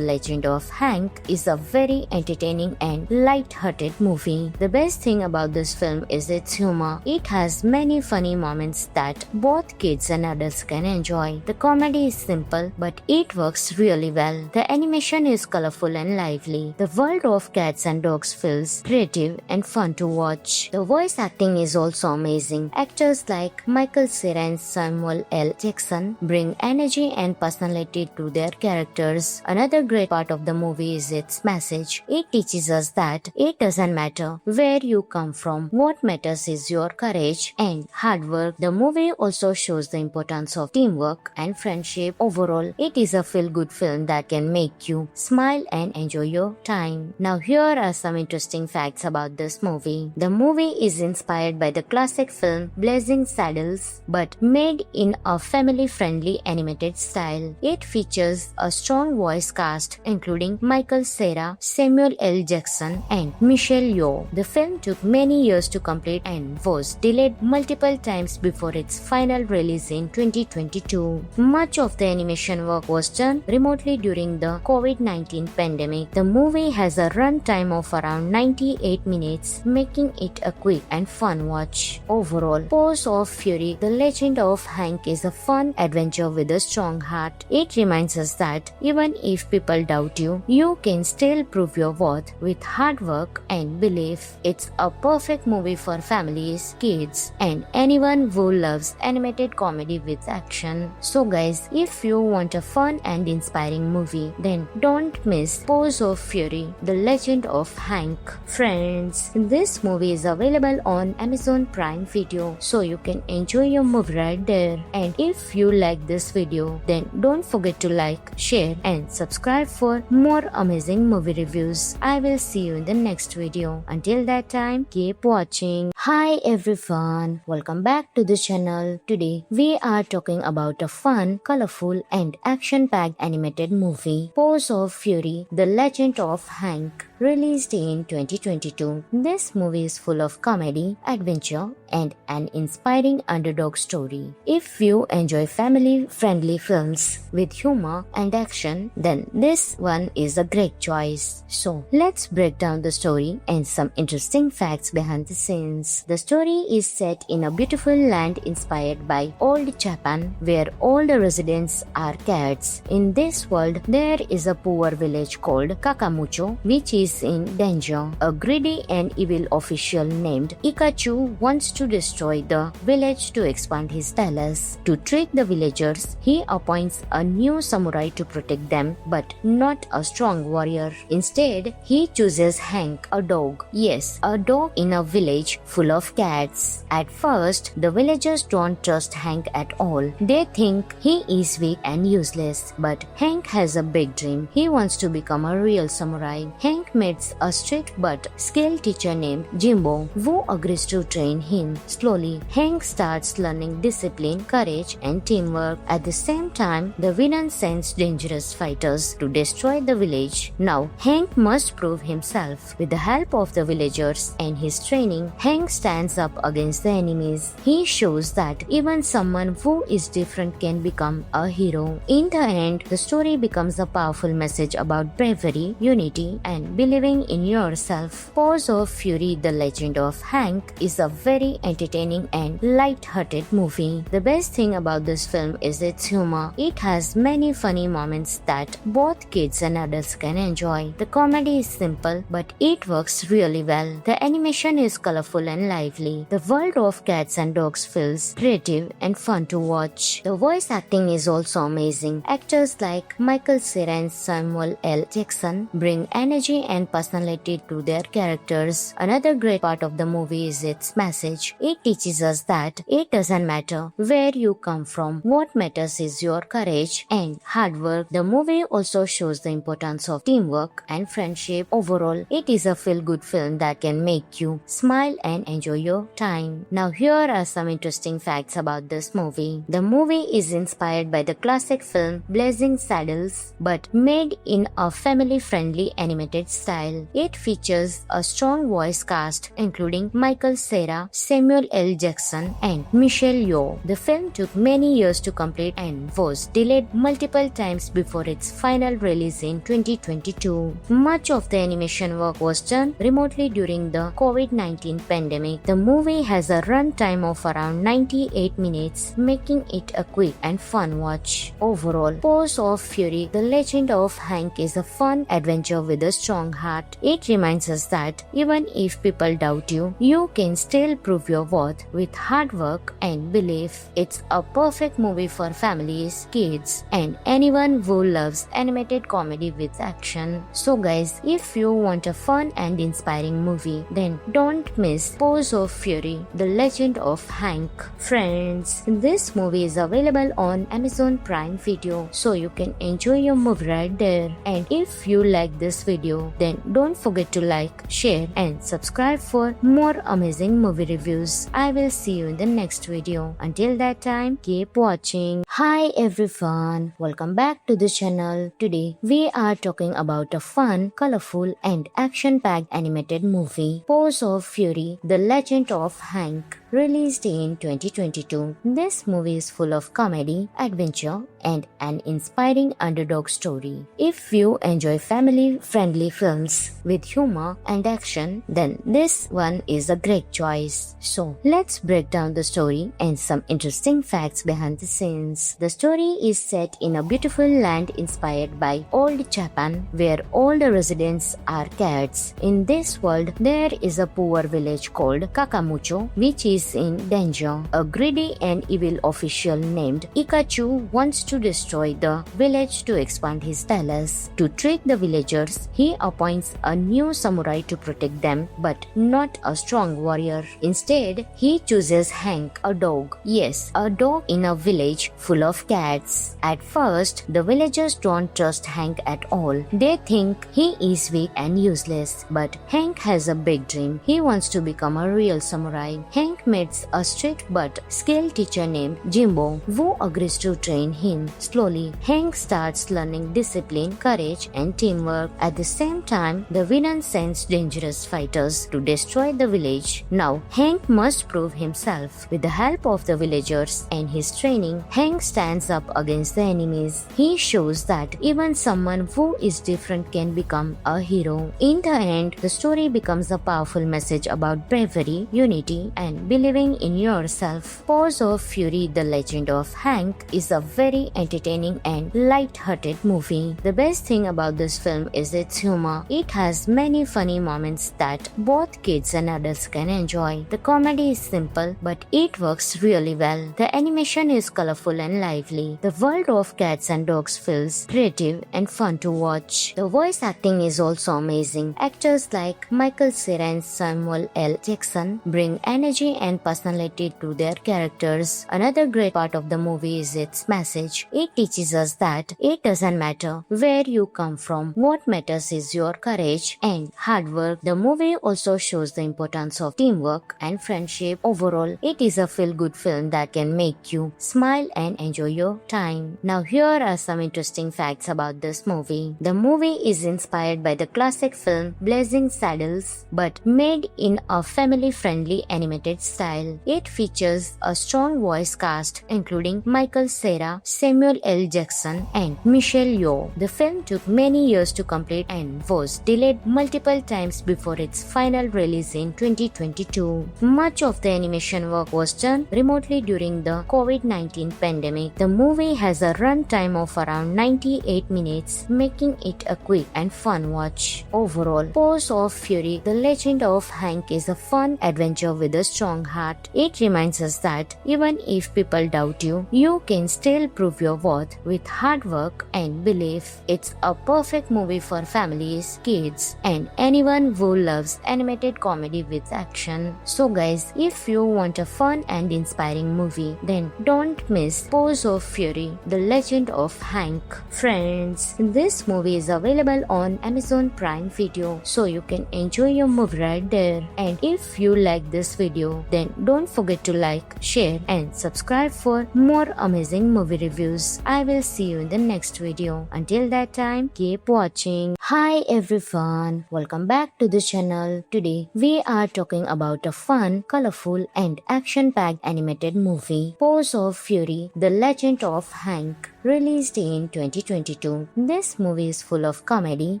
Legend of Hank is a very entertaining and light-hearted movie. The best thing about this film is its humor. It has many funny moments that both kids and adults can enjoy. The comedy is simple, but it works really well. The animation is colorful and lively. The world of cats and dogs feels creative and fun to watch. The voice acting is also amazing. Actors like Michael Cera and Samuel L. Jackson bring energy and personality to their characters. Another great part of the movie is its message. It teaches us that it doesn't matter where you come from. What matters is your courage and hard work. The movie also shows the importance of teamwork and friendship. Overall, it is a feel-good film that can make you smile and enjoy your time. Now here are some interesting facts about this movie. The movie is inspired by the classic film Blazing Saddles, but made in a family-friendly animated style. It features a strong voice cast including Michael Cera, Samuel L. Jackson, and Michelle Yeoh. The film took many years to complete and was delayed multiple times before its final release in 2022. Much of the animation work was done remotely during the COVID-19 pandemic. The movie has a runtime of around 98 minutes, making it a quick and fun watch. Overall, Paws of Fury: The Legend of Hank is a fun adventure with a strong heart. It reminds us that even if people doubt you, you can still prove your worth with hard work and belief. It's a perfect movie for families, kids, and anyone who loves animated comedy with action. So guys, if you want a fun and inspiring movie, then don't miss Paws of Fury: The Legend of Hank. Friends, this movie is available on Amazon Prime Video, so you can enjoy your movie right there. And if you like this video, then then don't forget to like, share and subscribe for more amazing movie reviews. I will see you in the next video. Until that time, keep watching. Hi everyone, welcome back to the channel. Today we are talking about a fun, colorful and action-packed animated movie, Paws of Fury: The Legend of Hank, released in 2022. This movie is full of comedy, adventure and an inspiring underdog story. If you enjoy family-friendly films with humor and action, then this one is a great choice. So let's break down the story and some interesting facts behind the scenes. The story is set in a beautiful land inspired by old Japan, where all the residents are cats. In this world, there is a poor village called Kakamucho, which is in danger. A greedy and evil official named Ikachu wants to destroy the village to expand his palace. To trick the villagers, he appoints a new samurai to protect them, but not a strong warrior. Instead, he chooses Hank, a dog. Yes, a dog in a village full of cats. At first, the villagers don't trust Hank at all. They think he is weak and useless. But Hank has a big dream. He wants to become a real samurai. Hank meets a strict but skilled teacher named Jimbo, who agrees to train him. Slowly, Hank starts learning discipline, courage, and teamwork. At the same time, the villain sends dangerous fighters to destroy the village. Now, Hank must prove himself. With the help of the villagers and his training, Hank stands up against the enemies. He shows that even someone who is different can become a hero. In the end, the story becomes a powerful message about bravery, unity, and believing in yourself. Paws of Fury: The Legend of Hank is a very entertaining and light-hearted movie. The best thing about this film is its humor. It has many funny moments that both kids and adults can enjoy. The comedy is simple, but it works really well. The animation is colorful and lively. The world of cats and dogs feels creative and fun to watch. The voice acting is also amazing. Actors like Michael Cera and Samuel L. Jackson bring energy and personality to their characters. Another great part of the movie is its message. It teaches us that it doesn't matter where you come from. What matters is your courage and hard work. The movie also shows the importance of teamwork and friendship. Overall, it is a feel-good film that can make you smile and enjoy your time. Now here are some interesting facts about this movie. The movie is inspired by the classic film Blazing Saddles, but made in a family-friendly animated style. It features a strong voice cast including Michael Cera, Samuel L. Jackson and Michelle Yeoh. The film took many years to complete and was delayed multiple times before its final release in 2022. Much of the animation work was done remotely during the COVID-19 pandemic. The movie has a runtime of around 98 minutes, making it a quick and fun watch. Overall, Paws of Fury: The Legend of Hank is a fun adventure with a strong heart. It reminds us that even if people doubt you, you can still prove your worth with hard work and belief. It's a perfect movie for families, kids, and anyone who loves animated comedy with action. So guys, if you want a fun and inspiring movie, then don't miss Paws of Fury: The Legend of Hank. Friends, this movie is available on Amazon Prime Video, so you can enjoy your movie right there. And if you like this video, then don't forget to like, share and subscribe for more amazing movie reviews. I will see you in the next video. Until that time, keep watching. Hi everyone, welcome back to the channel. Today we are talking about a fun, colorful and action-packed animated movie, Paws of Fury: The Legend of Hank, released in 2022. This movie is full of comedy, adventure and an inspiring underdog story. If you enjoy family-friendly films with humor and action, then this one is a great choice. So let's break down the story and some interesting facts behind the scenes. The story is set in a beautiful land inspired by old Japan, where all the residents are cats. In this world, there is a poor village called Kakamucho, which is is in danger. A greedy and evil official named Ikachu wants to destroy the village to expand his palace. To trick the villagers, he appoints a new samurai to protect them, but not a strong warrior. Instead, he chooses Hank, a dog. Yes, a dog in a village full of cats. At first, the villagers don't trust Hank at all. They think he is weak and useless. But Hank has a big dream. He wants to become a real samurai. Hank meets a strict but skilled teacher named Jimbo, who agrees to train him. Slowly, Hank starts learning discipline, courage, and teamwork. At the same time, the villain sends dangerous fighters to destroy the village. Now, Hank must prove himself. With the help of the villagers and his training, Hank stands up against the enemies. He shows that even someone who is different can become a hero. In the end, the story becomes a powerful message about bravery, unity, and believing in yourself. Paws of Fury: The Legend of Hank is a very entertaining and light-hearted movie. The best thing about this film is its humor. It has many funny moments that both kids and adults can enjoy. The comedy is simple, but it works really well. The animation is colorful and lively. The world of cats and dogs feels creative and fun to watch. The voice acting is also amazing. Actors like Michael Cera and Samuel L. Jackson bring energy and personality to their characters. Another great part of the movie is its message. It teaches us that it doesn't matter where you come from. What matters is your courage and hard work. The movie also shows the importance of teamwork and friendship. Overall, it is a feel-good film that can make you smile and enjoy your time. Now, here are some interesting facts about this movie. The movie is inspired by the classic film Blazing Saddles, but made in a family-friendly animated style. It features a strong voice cast including Michael Cera, Samuel L. Jackson, and Michelle Yeoh. The film took many years to complete and was delayed multiple times before its final release in 2022. Much of the animation work was done remotely during the COVID-19 pandemic. The movie has a runtime of around 98 minutes, making it a quick and fun watch. Overall, Paws of Fury: The Legend of Hank is a fun adventure with a strong heart. It reminds us that even if people doubt you, you can still prove your worth with hard work and belief. It's a perfect movie for families, kids, and anyone who loves animated comedy with action. So guys, if you want a fun and inspiring movie, then don't miss Paws of Fury: The Legend of Hank. Friends, this movie is available on Amazon Prime Video, so you can enjoy your movie right there. And if you like this video, then don't forget to like, share, and subscribe for more amazing movie reviews. I will see you in the next video. Until that time, keep watching. Hi everyone, welcome back to the channel. Today we are talking about a fun, colorful, and action-packed animated movie, Paws of Fury: The Legend of Hank, released in 2022. This movie is full of comedy,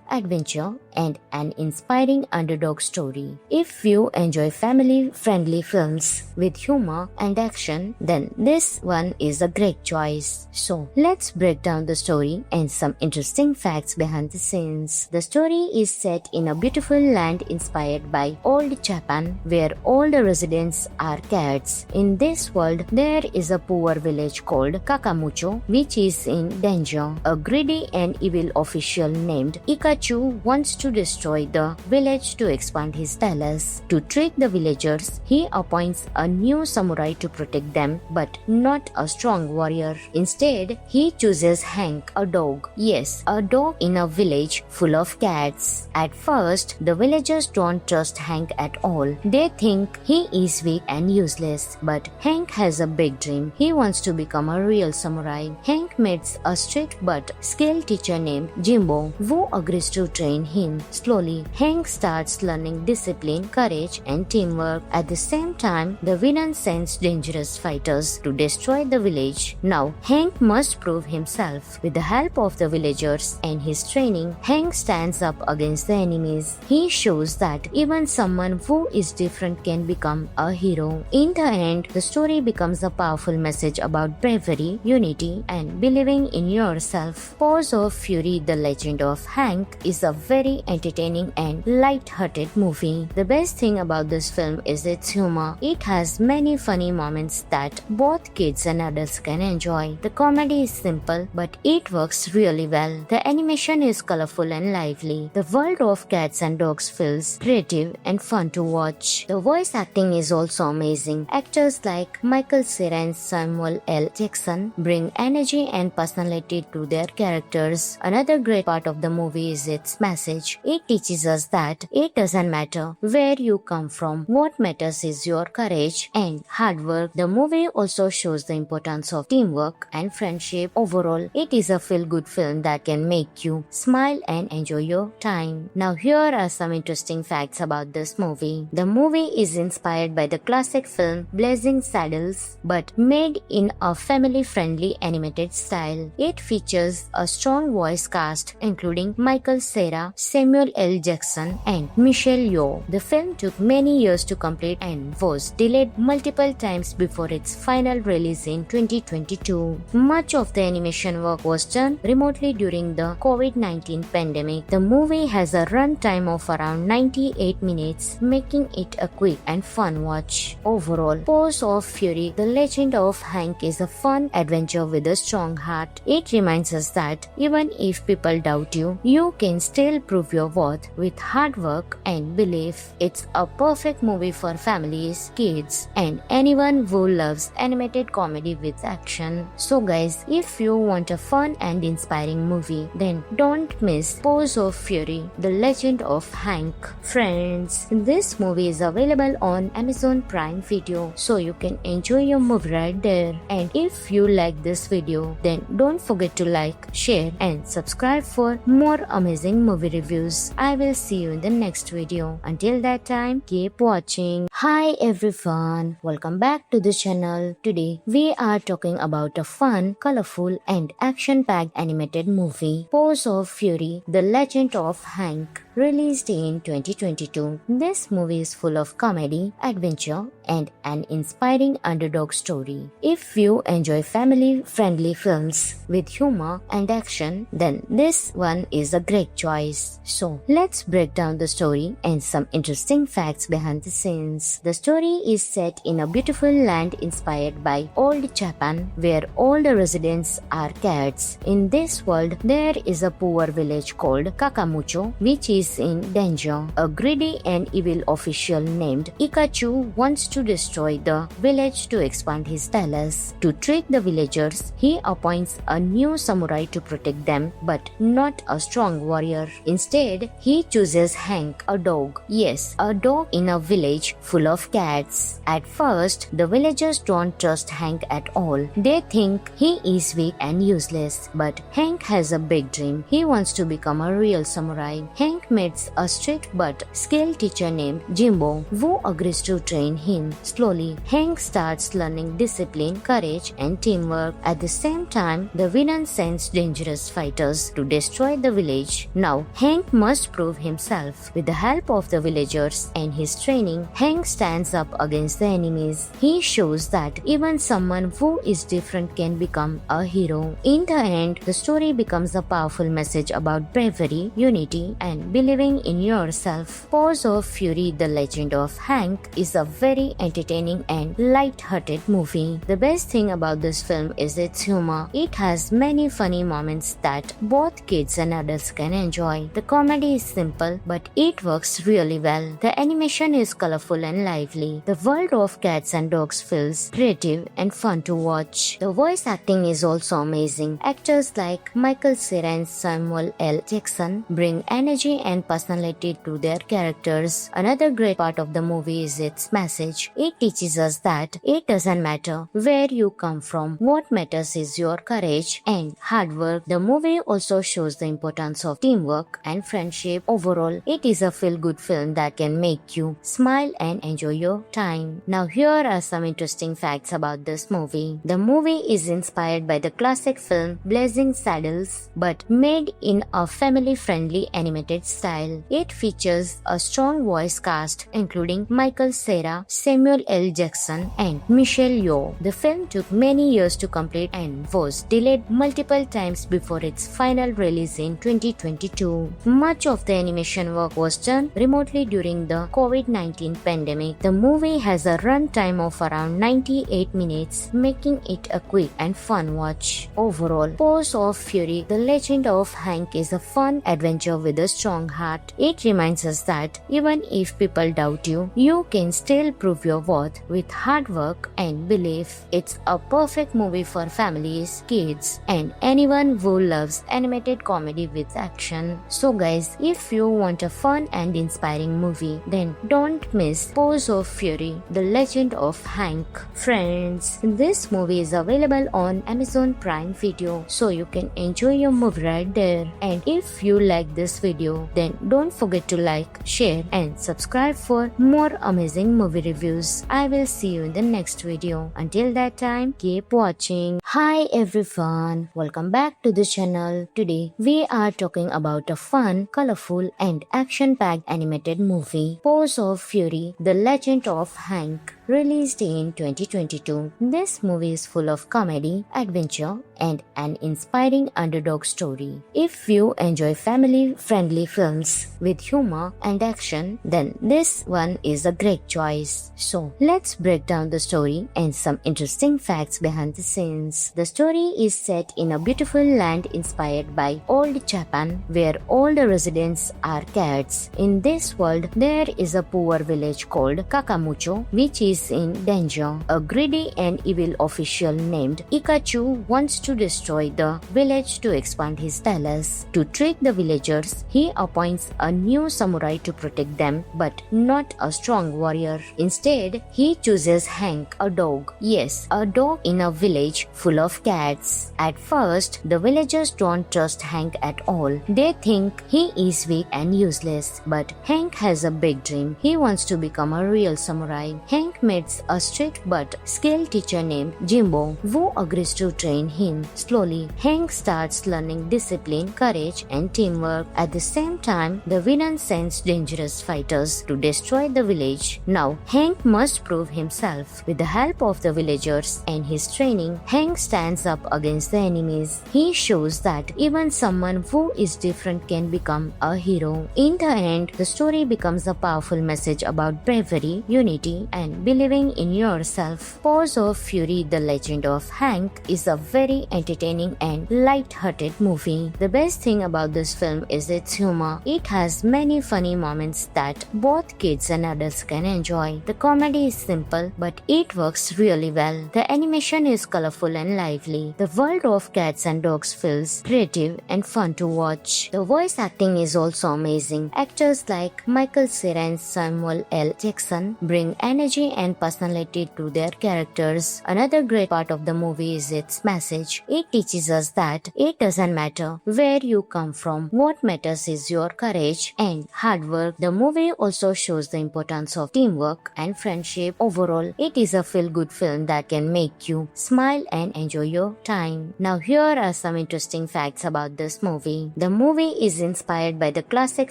adventure, and an inspiring underdog story. If you enjoy family-friendly films with humor and action, then this one is a great choice. So let's break down the story and some interesting facts behind the scenes. The story is set in a beautiful land inspired by old Japan, where all the residents are cats. In this world, there is a poor village called Kakamucho, which is in danger. A greedy and evil official named Ikachu wants to destroy the village to expand his palace. To trick the villagers, he appoints a new samurai to protect them, but not a strong warrior. Instead, he chooses Hank, a dog. Yes, a dog in a village full of cats. At first, the villagers don't trust Hank at all. They think he is weak and useless. But Hank has a big dream. He wants to become a real samurai. Hank meets a strict but skilled teacher named Jimbo, who agrees to train him. Slowly, Hank starts learning discipline, courage, and teamwork. At the same time, the villain sends dangerous fighters to destroy the village. Now, Hank must prove himself. With the help of the villagers and his training, Hank stands up against the enemies. He shows that even someone who is different can become a hero. In the end, the story becomes a powerful message about bravery, unity, and believing in yourself. Paws of Fury: The Legend of Hank is a very very entertaining and light-hearted movie. The best thing about this film is its humor. It has many funny moments that both kids and adults can enjoy. The comedy is simple, but it works really well. The animation is colorful and lively. The world of cats and dogs feels creative and fun to watch. The voice acting is also amazing. Actors like Michael Cera and Samuel L. Jackson bring energy and personality to their characters. Another great part of the movie is its message. It teaches us that it doesn't matter where you come from. What matters is your courage and hard work. The movie also shows the importance of teamwork and friendship. Overall, it is a feel-good film that can make you smile and enjoy your time. Now here are some interesting facts about this movie. The movie is inspired by the classic film Blazing Saddles but made in a family-friendly animated style. It features a strong voice cast including Michael Cera, Samuel L. Jackson and Michelle Yeoh. The film took many years to complete and was delayed multiple times before its final release in 2022. Much of the animation work was done remotely during the COVID-19 pandemic. The movie has a runtime of around 98 minutes, making it a quick and fun watch. Overall, Paws of Fury: The Legend of Hank is a fun adventure with a strong heart. It reminds us that even if people doubt you, you can still prove your worth with hard work and belief. It's a perfect movie for families, kids, and anyone who loves animated comedy with action. So guys, if you want a fun and inspiring movie, then don't miss Paws of Fury: The Legend of Hank. Friends, this movie is available on Amazon Prime Video, so you can enjoy your movie right there. And if you like this video, then don't forget to like, share and subscribe for more amazing movie reviews. I will see you in the next video. Until that time, keep watching. Hi everyone, welcome back to the channel. Today we are talking about a fun, colorful and action-packed animated movie, Paws of Fury: The Legend of Hank, released in 2022. This movie is full of comedy, adventure and an inspiring underdog story. If you enjoy family-friendly films with humor and action, then this one is a great choice. So let's break down the story and some interesting facts behind the scenes. The story is set in a beautiful land inspired by old Japan, where all the residents are cats. In this world, there is a poor village called Kakamucho, which is in danger. A greedy and evil official named Ikachu wants to destroy the village to expand his palace. To trick the villagers, he appoints a new samurai to protect them, but not a strong warrior. Instead, he chooses Hank, a dog. Yes, a dog in a village full of cats. At first, the villagers don't trust Hank at all. They think he is weak and useless. But Hank has a big dream. He wants to become a real samurai. Hank meets a strict but skilled teacher named Jimbo, who agrees to train him. Slowly, Hank starts learning discipline, courage, and teamwork. At the same time, the villain sends dangerous fighters to destroy the village. Now, Hank must prove himself. With the help of the villagers and his training, Hank stands up against the enemies. He shows that even someone who is different can become a hero. In the end, the story becomes a powerful message about bravery, unity, and believing in yourself. Paws of Fury: The Legend of Hank is a very entertaining and light-hearted movie. The best thing about this film is its humor. It has many funny moments that both kids and adults can enjoy. The comedy is simple, but it works really well. The animation is colorful and lively. The world of cats and dogs feels creative and fun to watch. The voice acting is also amazing. Actors like Michael Cera and Samuel L. Jackson bring energy and personality to their characters. Another great part of the movie is its message. It teaches us that it doesn't matter where you come from. What matters is your courage and hard work. The movie also shows the importance of teamwork and friendship. Overall, it is a feel-good film that can make you smile and enjoy your time. Now here are some interesting facts about this movie. The movie is inspired by the classic film Blazing Saddles but made in a family-friendly animated style. style. It features a strong voice cast including Michael Cera, Samuel L. Jackson, and Michelle Yeoh. The film took many years to complete and was delayed multiple times before its final release in 2022. Much of the animation work was done remotely during the COVID-19 pandemic. The movie has a runtime of around 98 minutes, making it a quick and fun watch. Overall, Paws of Fury: The Legend of Hank is a fun adventure with a strong heart. It reminds us that even if people doubt you, you can still prove your worth with hard work and belief. It's a perfect movie for families, kids, and anyone who loves animated comedy with action. So guys, if you want a fun and inspiring movie, then don't miss Paws of Fury: The Legend of Hank. Friends, this movie is available on Amazon Prime Video, so you can enjoy your movie right there. And if you like this video, then don't forget to like, share, and subscribe for more amazing movie reviews. I will see you in the next video. Until that time, keep watching. Hi everyone, welcome back to the channel. Today we are talking about a fun, colorful, and action-packed animated movie, Paws of Fury: The Legend of Hank, released in 2022. This movie is full of comedy, adventure, and an inspiring underdog story. If you enjoy family-friendly films with humor and action, then this one is a great choice. So let's break down the story and some interesting facts behind the scenes. The story is set in a beautiful land inspired by old Japan, where all the residents are cats. In this world, there is a poor village called Kakamucho, which is in danger. A greedy and evil official named Ikachu wants to destroy the village to expand his palace. To trick the villagers, he appoints a new samurai to protect them, but not a strong warrior. Instead, he chooses Hank, a dog. Yes, a dog in a village full of cats. At first, the villagers don't trust Hank at all. They think he is weak and useless. But Hank has a big dream. He wants to become a real samurai. Hank meets a strict but skilled teacher named Jimbo, who agrees to train him. Slowly, Hank starts learning discipline, courage, and teamwork. At the same time, the villain sends dangerous fighters to destroy the village. Now, Hank must prove himself. With the help of the villagers and his training, Hank stands up against the enemies. He shows that even someone who is different can become a hero. In the end, the story becomes a powerful message about bravery, unity, and believing in yourself. Paws of Fury: The Legend of Hank is a very entertaining and light-hearted movie. The best thing about this film is its humor. It has many funny moments that both kids and adults can enjoy. The comedy is simple, but it works really well. The animation is colorful and lively. The world of cats and dogs feels creative and fun to watch. The voice acting is also amazing. Actors like Michael Cera and Samuel L. Jackson bring energy and personality to their characters. Another great part of the movie is its message. It teaches us that it doesn't matter where you come from. What matters is your courage and hard work. The movie also shows the importance of teamwork and friendship. Overall, it is a feel-good film that can make you smile and enjoy your time. Now here are some interesting facts about this movie. The movie is inspired by the classic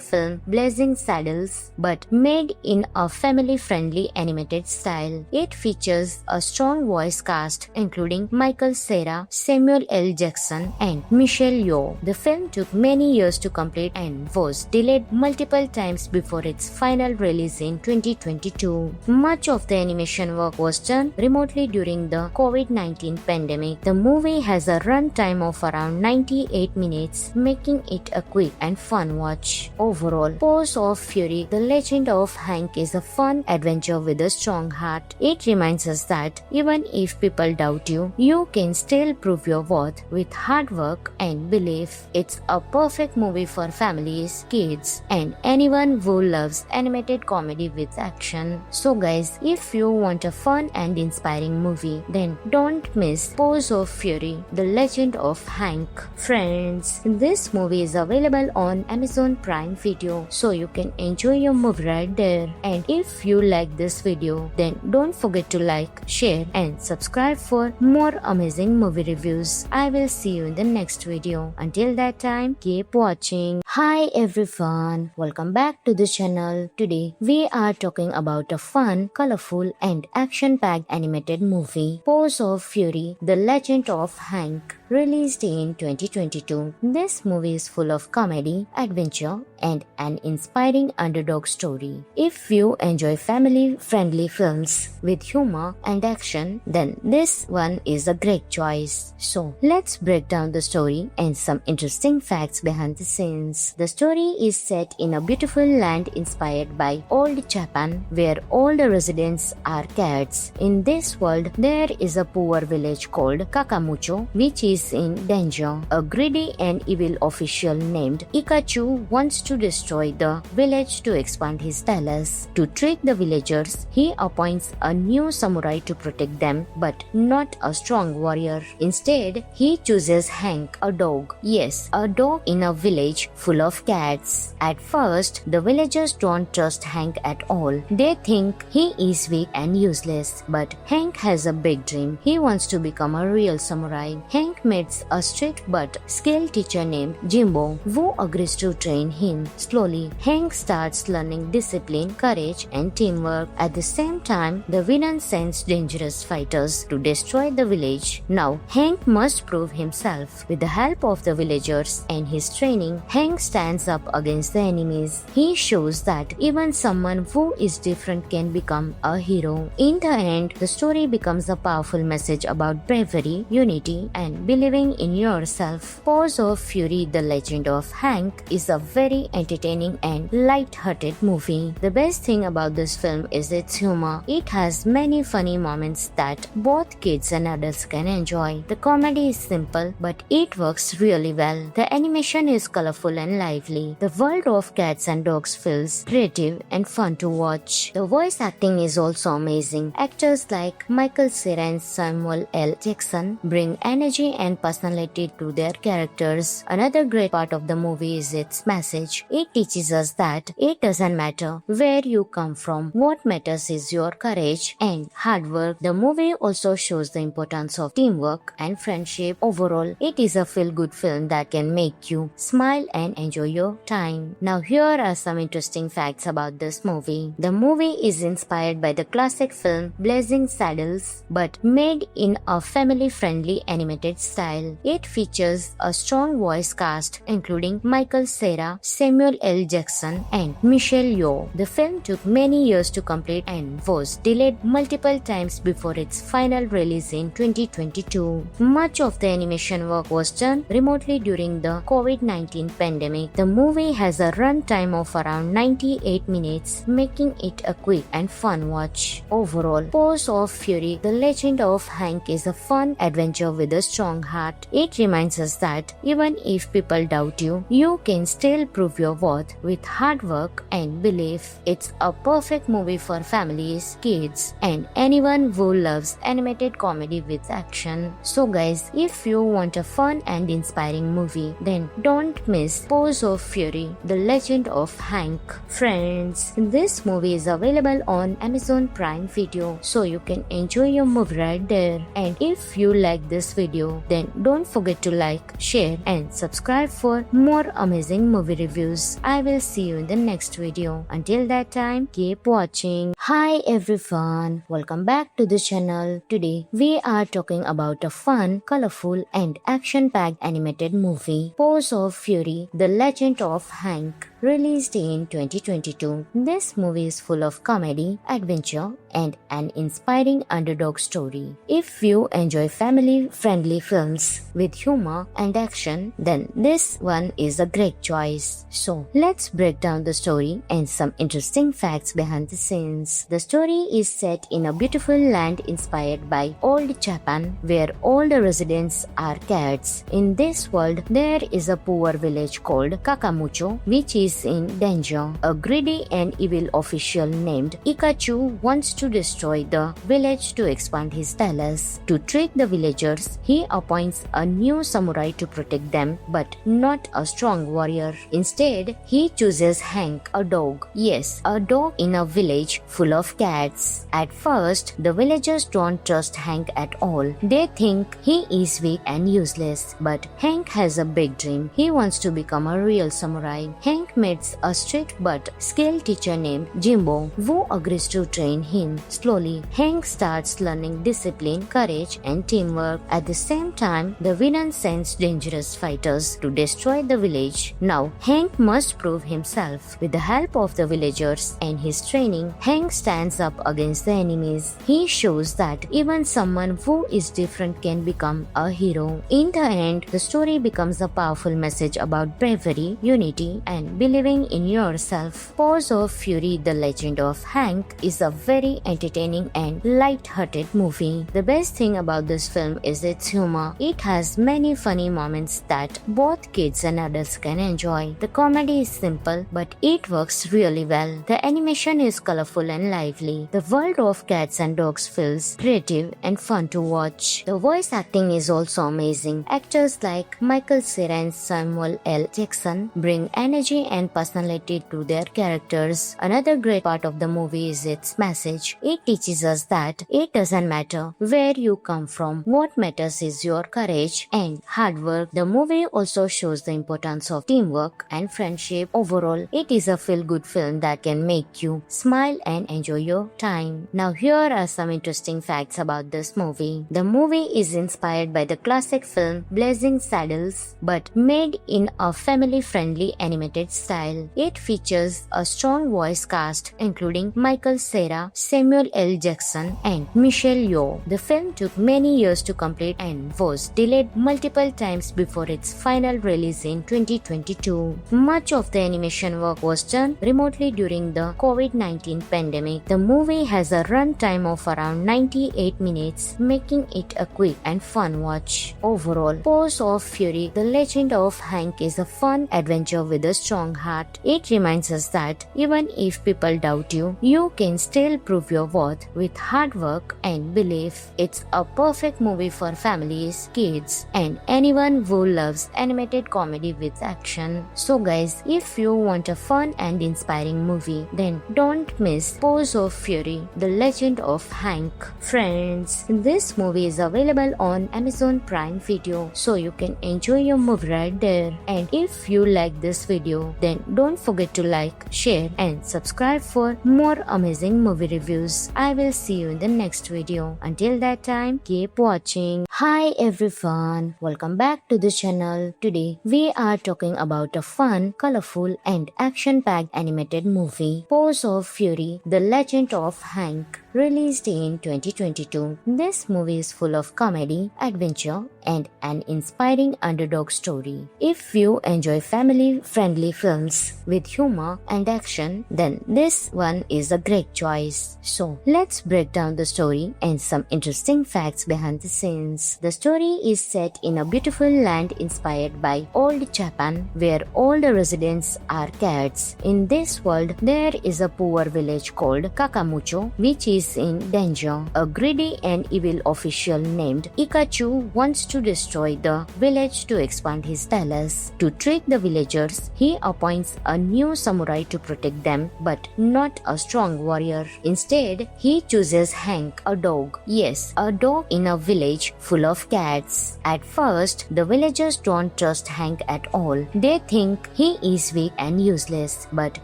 film Blazing Saddles, but made in a family-friendly animated style. It features a strong voice cast including Michael Cera, Samuel L. Jackson, and Michelle Yeoh. The film took many years to complete and was delayed multiple times before its final release in 2022. Much of the animation work was done remotely during the COVID-19 pandemic. The movie has a runtime of around 98 minutes, making it a quick and fun watch. Overall, Paws of Fury: The Legend of Hank is a fun adventure with a strong heart. It reminds us that even if people doubt you, you can still prove your worth with hard work and belief. It's a perfect movie for families, kids, and anyone who loves animated comedy with action. So guys, if you want a fun and inspiring movie, then don't miss Paws of Fury: The Legend of Hank. Friends, this movie is available on Amazon Prime Video, so you can enjoy your movie right there. And if you like this video, then don't forget to like, share, and subscribe for more amazing movie reviews. I will see you in the next video. Until that time, keep watching. Hi everyone, welcome back to the channel. Today we are talking about a fun, colorful and action-packed animated movie, Paws of Fury: The Legend of Hank, released in 2022. This movie is full of comedy, adventure and an inspiring underdog story. If you enjoy family-friendly films with humor and action, then this one is a great choice. So let's break down the story and some interesting facts behind the scenes. The story is set in a beautiful land inspired by old Japan, where all the residents are cats. In this world, there is a poor village called Kakamucho, which is in danger. A greedy and evil official named Ikachu wants to destroy the village to expand his palace. To trick the villagers, he appoints a new samurai to protect them, but not a strong warrior. Instead, he chooses Hank, a dog. Yes, a dog in a village full of cats. At first, the villagers don't trust Hank at all. They think he is weak and useless. But Hank has a big dream. He wants to become a real samurai. Hank meets a strict but skilled teacher named Jimbo, who agrees to train him. Slowly, Hank starts learning discipline, courage, and teamwork. At the same time, the villain sends dangerous fighters to destroy the village. Now, Hank must prove himself. With the help of the villagers and his training, Hank stands up against the enemies. He shows that even someone who is different can become a hero. In the end, the story becomes a powerful message about bravery, unity, and believing in yourself. Paws of Fury: The Legend of Hank is a very entertaining and light-hearted movie. The best thing about this film is its humor. It has many funny moments that both kids and adults can enjoy. The comedy is simple, but it works really well. The animation is colorful and lively. The world of cats and dogs feels creative and fun to watch. The voice acting is also amazing. Actors like Michael Cera and Samuel L. Jackson bring energy and personality to their characters. Another great part of the movie is its message. It teaches us that it doesn't matter where you come from. What matters is your courage and hard work. The movie also shows the importance of teamwork and friendship. Overall, it is a feel-good film that can make you smile and enjoy your time. Now here are some interesting facts about this movie. The movie is inspired by the classic film Blazing Saddles, but made in a family-friendly animated style. It features a strong voice cast including Michael Cera, Samuel L. Jackson, and Michelle Yeoh. The film took many years to complete and was delayed multiple times before its final release in 2022. Much of the animation work was done remotely during the COVID-19 pandemic. The movie has a runtime of around 98 minutes, making it a quick and fun watch. Overall, Paws of Fury: The Legend of Hank is a fun adventure with a strong heart. It reminds us that even if people doubt you, you can still prove your worth with hard work and belief. It's a perfect movie for families, kids, and anyone who loves animated comedy with action. So guys, if you want a fun and inspiring movie, then don't miss Paws of Fury: The Legend of Hank. Friends, this movie is available on Amazon Prime Video, so you can enjoy your movie right there. And if you like this video, then don't forget to like, share and subscribe for more amazing movie reviews. I will see you in the next video. Until that time, keep watching. Hi everyone, welcome back to the channel. Today we are talking about a fun, colorful and action-packed animated movie, Paws of Fury: The Legend of Hank, released in 2022. This movie is full of comedy, adventure and an inspiring underdog story. If you enjoy family-friendly films with humor and action, then this one is a great choice. So let's break down the story and some interesting facts behind the scenes. The story is set in a beautiful land inspired by old Japan, where all the residents are cats. In this world, there is a poor village called Kakamucho, which is in danger. A greedy and evil official named Ikachu wants to destroy the village to expand his palace. To trick the villagers, he appoints a new samurai to protect them, but not a strong warrior. Instead, he chooses Hank, a dog. Yes, a dog in a village full of cats. At first, the villagers don't trust Hank at all. They think he is weak and useless. But Hank has a big dream. He wants to become a real samurai. Hank meets a strict but skilled teacher named Jimbo, who agrees to train him. Slowly, Hank starts learning discipline, courage, and teamwork. At the same time, the villain sends dangerous fighters to destroy the village. Now, Hank must prove himself. With the help of the villagers and his training, Hank stands up against the enemies. He shows that even someone who is different can become a hero. In the end, the story becomes a powerful message about bravery, unity, and believing in yourself. Paws of Fury: The Legend of Hank is a very entertaining and light-hearted movie. The best thing about this film is its humor. It has many funny moments that both kids and adults can enjoy. The comedy is simple, but it works really well. The animation is colorful and lively. The world of cats and dogs feels creative and fun to watch. The voice acting is also amazing. Actors like Michael Cera and Samuel L. Jackson bring energy and personality to their characters. Another great part of the movie is its message. It teaches us that it doesn't matter where you come from. What matters is your courage and hard work. The movie also shows the importance of teamwork and friendship. Overall, it is a feel-good film that can make you smile and enjoy your time. Now, here are some interesting facts about this movie. The movie is inspired by the classic film Blazing Saddles, but made in a family-friendly animated style. It features a strong voice cast including Michael Cera, Samuel L. Jackson, and Michelle Yeoh. The film took many years to complete and was delayed multiple times before its final release in 2022. Much of the animation work was done remotely during the COVID-19 pandemic. The movie has a runtime of around 98 minutes, making it a quick and fun watch. Overall, Paws of Fury: The Legend of Hank is a fun adventure with a strong heart. It reminds us that even if people doubt you, you can still prove your worth with hard work and belief. It's a perfect movie for families, kids, and anyone who loves animated comedy with action. So guys, if you want a fun and inspiring movie, then don't miss Paws of Fury: The Legend of Hank. Friends, this movie is available on Amazon Prime Video, so you can enjoy your movie right there. And if you like this video, then don't forget to like, share, and subscribe for more amazing movie reviews. I will see you in the next video. Until that time, keep watching. Hi everyone, welcome back to the channel. Today we are talking about a fun, colorful, and action-packed animated movie, Paws of Fury: The Legend of Hank, released in 2022. This movie is full of comedy, adventure, and an inspiring underdog story. If you enjoy family-friendly films with humor and action, then this one is a great choice. So let's break down the story and some interesting facts behind the scenes. The story is set in a beautiful land inspired by old Japan, where all the residents are cats. In this world, there is a poor village called Kakamucho, which is in danger. A greedy and evil official named Ikachu wants to destroy the village to expand his palace. To trick the villagers, he appoints a new samurai to protect them, but not a strong warrior. Instead, he chooses Hank, a dog. Yes, a dog in a village full of cats. At first, the villagers don't trust Hank at all. They think he is weak and useless. But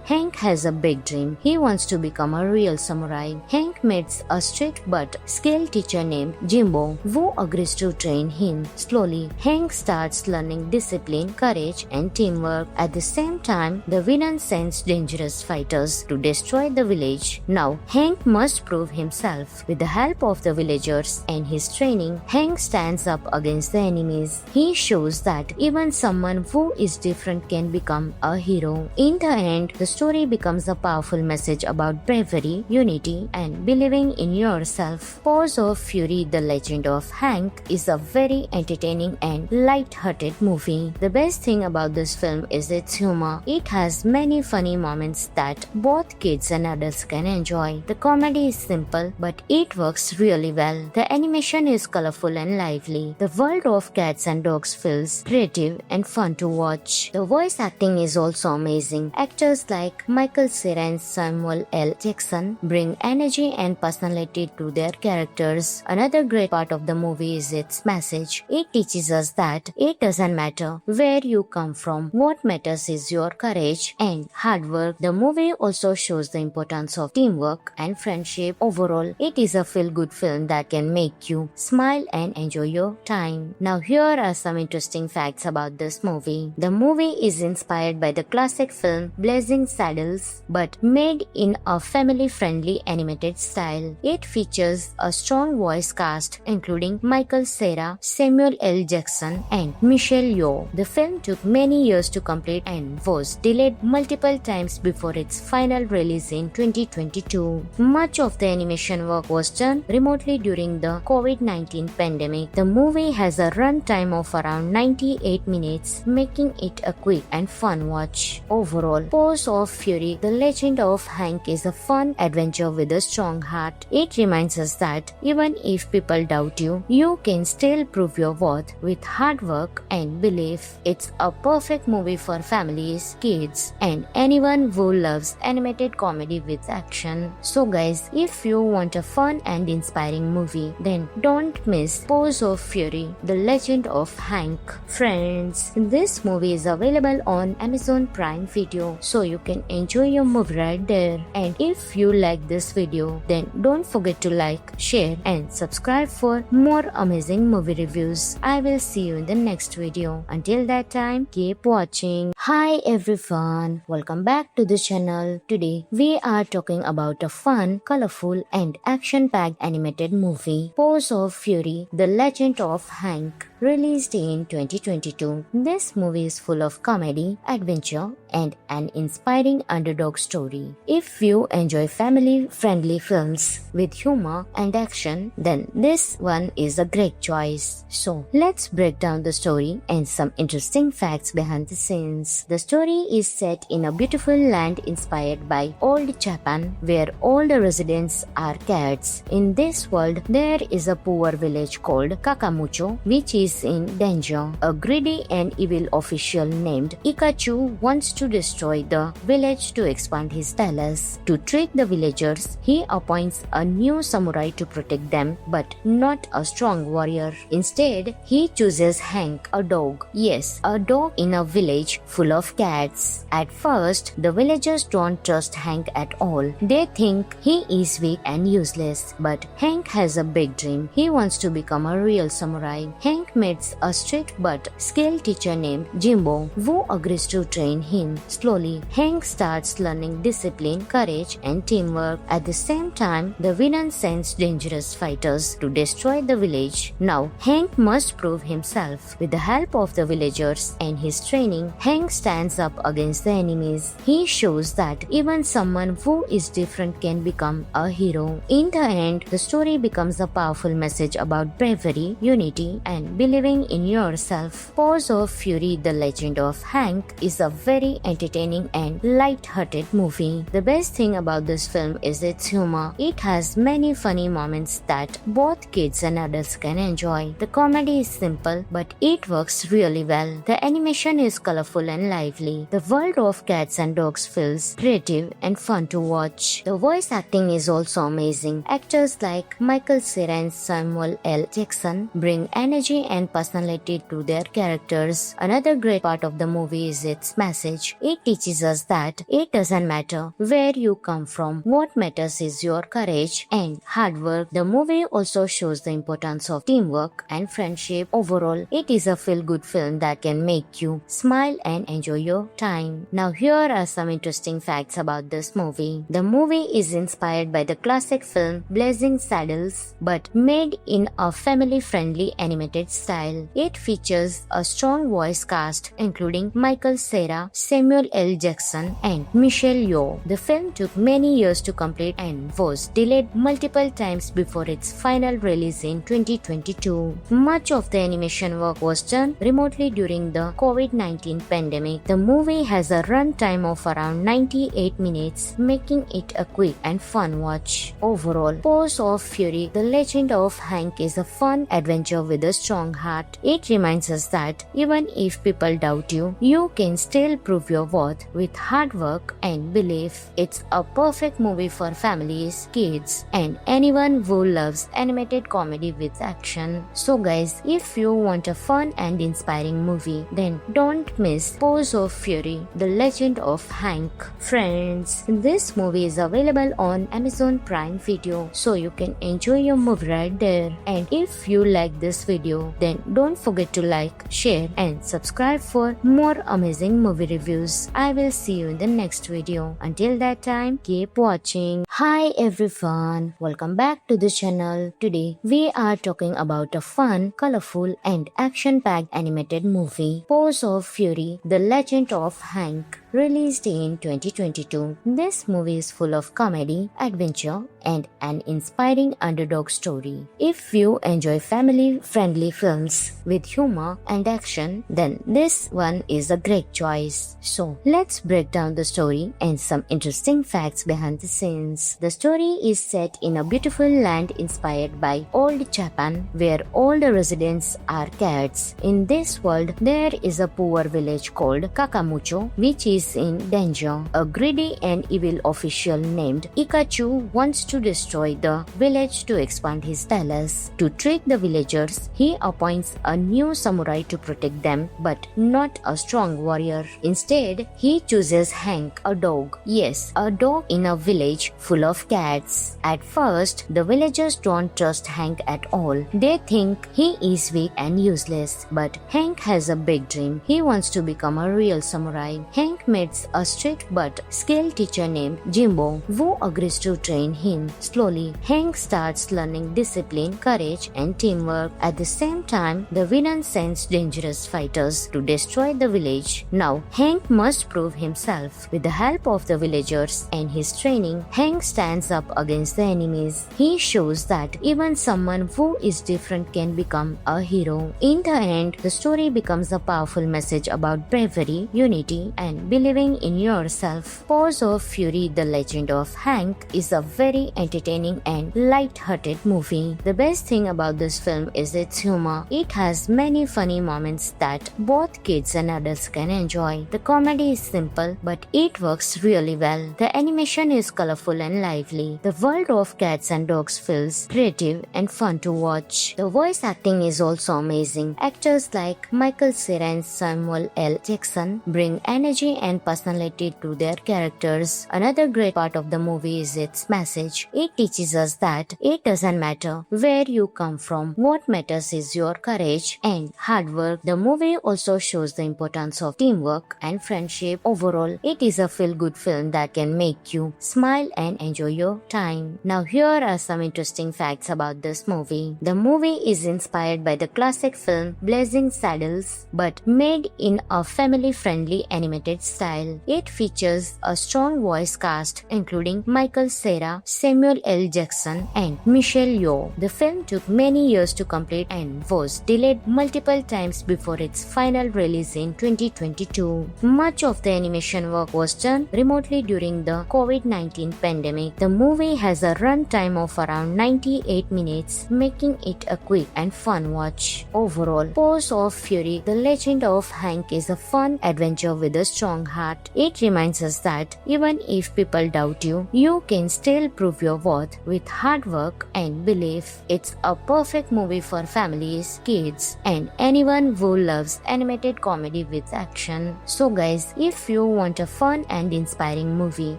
Hank has a big dream. He wants to become a real samurai. Hank meets a strict but skilled teacher named Jimbo, who agrees to train him. Slowly, Hank starts learning discipline, courage, and teamwork. At the same time, the villain sends dangerous fighters to destroy the village. Now, Hank must prove himself. With the help of the villagers and his training, Hank stands up against the enemies. He shows that even someone who is different can become a hero. In the end, the story becomes a powerful message about bravery, unity, and belief believing in yourself. Paws of Fury, The Legend of Hank is a very entertaining and light-hearted movie. The best thing about this film is its humor. It has many funny moments that both kids and adults can enjoy. The comedy is simple, but it works really well. The animation is colorful and lively. The world of cats and dogs feels creative and fun to watch. The voice acting is also amazing. Actors like Michael Cera and Samuel L. Jackson bring energy and personality to their characters. Another great part of the movie is its message. It teaches us that it doesn't matter where you come from. What matters is your courage and hard work. The movie also shows the importance of teamwork and friendship. Overall, it is a feel-good film that can make you smile and enjoy your time. Now here are some interesting facts about this movie. The movie is inspired by the classic film Blazing Saddles but made in a family-friendly animated style. It features a strong voice cast including Michael Cera, Samuel L. Jackson and Michelle Yeoh. The film took many years to complete and was delayed multiple times before its final release in 2022. Much of the animation work was done remotely during the COVID-19 pandemic. The movie has a runtime of around 98 minutes, making it a quick and fun watch. Overall, Paws of Fury, The Legend of Hank is a fun adventure with a strong heart. It reminds us that even if people doubt you, you can still prove your worth with hard work and belief. It's a perfect movie for families, kids, and anyone who loves animated comedy with action. So guys, if you want a fun and inspiring movie, then don't miss Paws of Fury, The Legend of Hank. Friends, this movie is available on Amazon Prime Video, so you can enjoy your movie right there. And if you like this video, then don't forget to like, share and subscribe for more amazing movie reviews. I will see you in the next video. Until that time, keep watching. Hi everyone, welcome back to the channel. Today we are talking about a fun, colorful and action-packed animated movie, Paws of Fury, The Legend of Hank, released in 2022. This movie is full of comedy, adventure and an inspiring underdog story. If you enjoy family-friendly films with humor and action, then this one is a great choice. So let's break down the story and some interesting facts behind the scenes. The story is set in a beautiful land inspired by old Japan, where all the residents are cats. In this world, there is a poor village called Kakamucho, which is in danger. A greedy and evil official named Ikachu wants to destroy the village to expand his palace. To trick the villagers, he appoints a new samurai to protect them, but not a strong warrior. Instead, he chooses Hank, a dog. Yes, a dog in a village full of cats. At first, the villagers don't trust Hank at all. They think he is weak and useless. But Hank has a big dream. He wants to become a real samurai. Hank meets a strict but skilled teacher named Jimbo, who agrees to train him. Slowly, Hank starts learning discipline, courage, and teamwork. At the same time, the villain sends dangerous fighters to destroy the village. Now, Hank must prove himself. With the help of the villagers and his training, Hank stands up against the enemies. He shows that even someone who is different can become a hero. In the end, the story becomes a powerful message about bravery, unity, and believing in yourself. Paws of Fury, The Legend of Hank is a very entertaining and light-hearted movie. The best thing about this film is its humor. It has many funny moments that both kids and adults can enjoy. The comedy is simple, but it works really well. The animation is colorful and lively. The world of cats and dogs feels creative and fun to watch. The voice acting is also amazing. Actors like Michael Cera and Samuel L. Jackson bring energy and personality to their characters. Another great part of the movie is its message. It teaches us that it doesn't matter where you come from. What matters is your courage and hard work. The movie also shows the importance of teamwork and friendship. Overall, it is a feel-good film that can make you smile and enjoy your time. Now here are some interesting facts about this movie. The movie is inspired by the classic film Blazing Saddles but made in a family-friendly animated style. It features a strong voice cast including Michael Cera, Samuel L. Jackson and Michelle Yeoh. The film took many years to complete and was delayed multiple times before its final release in 2022. Much of the animation work was done remotely during the COVID-19 pandemic. The movie has a runtime of around 98 minutes, making it a quick and fun watch. Overall, Paws of Fury: The Legend of Hank is a fun adventure with a strong heart. It reminds us that even if people doubt you, you can still prove your worth with hard work and belief. It's a perfect movie for families, kids, and anyone who loves animated comedy with action. So guys, if you want a fun and inspiring movie, then don't miss Paws of Fury: The Legend of Hank. Friends, this movie is available on Amazon Prime Video, so you can enjoy your movie right there. And if you like this video, then don't forget to like, share, and subscribe for more amazing movie reviews. I will see you in the next video. Until that time, keep watching. Hi everyone, welcome back to the channel. Today we are talking about a fun, colorful, and action-packed animated movie, Paws of Fury: The Legend of Hank, released in 2022. This movie is full of comedy, adventure, and an inspiring underdog story. If you enjoy family-friendly films with humor and action, then this one is a great choice. So let's break down the story and some interesting facts behind the scenes. The story is set in a beautiful land inspired by old Japan, where all the residents are cats. In this world, there is a poor village called Kakamucho, which is in danger. A greedy and evil official named Ikachu wants to destroy the village to expand his palace. To trick the villagers, he appoints a new samurai to protect them, but not a strong warrior. Instead, he chooses Hank, a dog. Yes, a dog in a village full of cats. At first, the villagers don't trust Hank at all. They think he is weak and useless. But Hank has a big dream. He wants to become a real samurai. Hank meets a strict but skilled teacher named Jimbo, who agrees to train him. Slowly, Hank starts learning discipline, courage, and teamwork. At the same time, the villain sends dangerous fighters to destroy the village. Now, Hank must prove himself. With the help of the villagers and his training, Hank stands up against the enemies. He shows that even someone who is different can become a hero. In the end, the story becomes a powerful message about bravery, unity, and believing in yourself. Paws of Fury: The Legend of Hank is a very entertaining and light-hearted movie. The best thing about this film is its humor. It has many funny moments that both kids and adults can enjoy. The comedy is simple, but it works really well. The animation is colorful and lively. The world of cats and dogs feels creative and fun to watch. The voice acting is also amazing. Actors like Michael Cera and Samuel L. Jackson bring energy and personality to their characters. Another great part of the movie is its message. It teaches us that it doesn't matter where you come from. What matters is your courage and hard work. The movie also shows the importance of teamwork and friendship. Overall, it is a feel-good film that can make you smile and enjoy your time. Now here are some interesting facts about this movie. The movie is inspired by the classic film Blazing Saddles, but made in a family-friendly animated style. It features a strong voice cast including Michael Cera, Samuel L. Jackson, and Michelle Yeoh. The film took many years to complete and was delayed multiple times before its final release in 2022. Much of the animation work was done remotely during the COVID-19 pandemic. The movie has a runtime of around 98 minutes, making it a quick and fun watch. Overall, Paws of Fury: The Legend of Hank is a fun adventure with a strong heart. It reminds us that even if people doubt you, you can still prove your worth with hard work and belief. It's a perfect movie for families, kids, and anyone who loves animated comedy with action. So guys, if you want a fun and inspiring movie,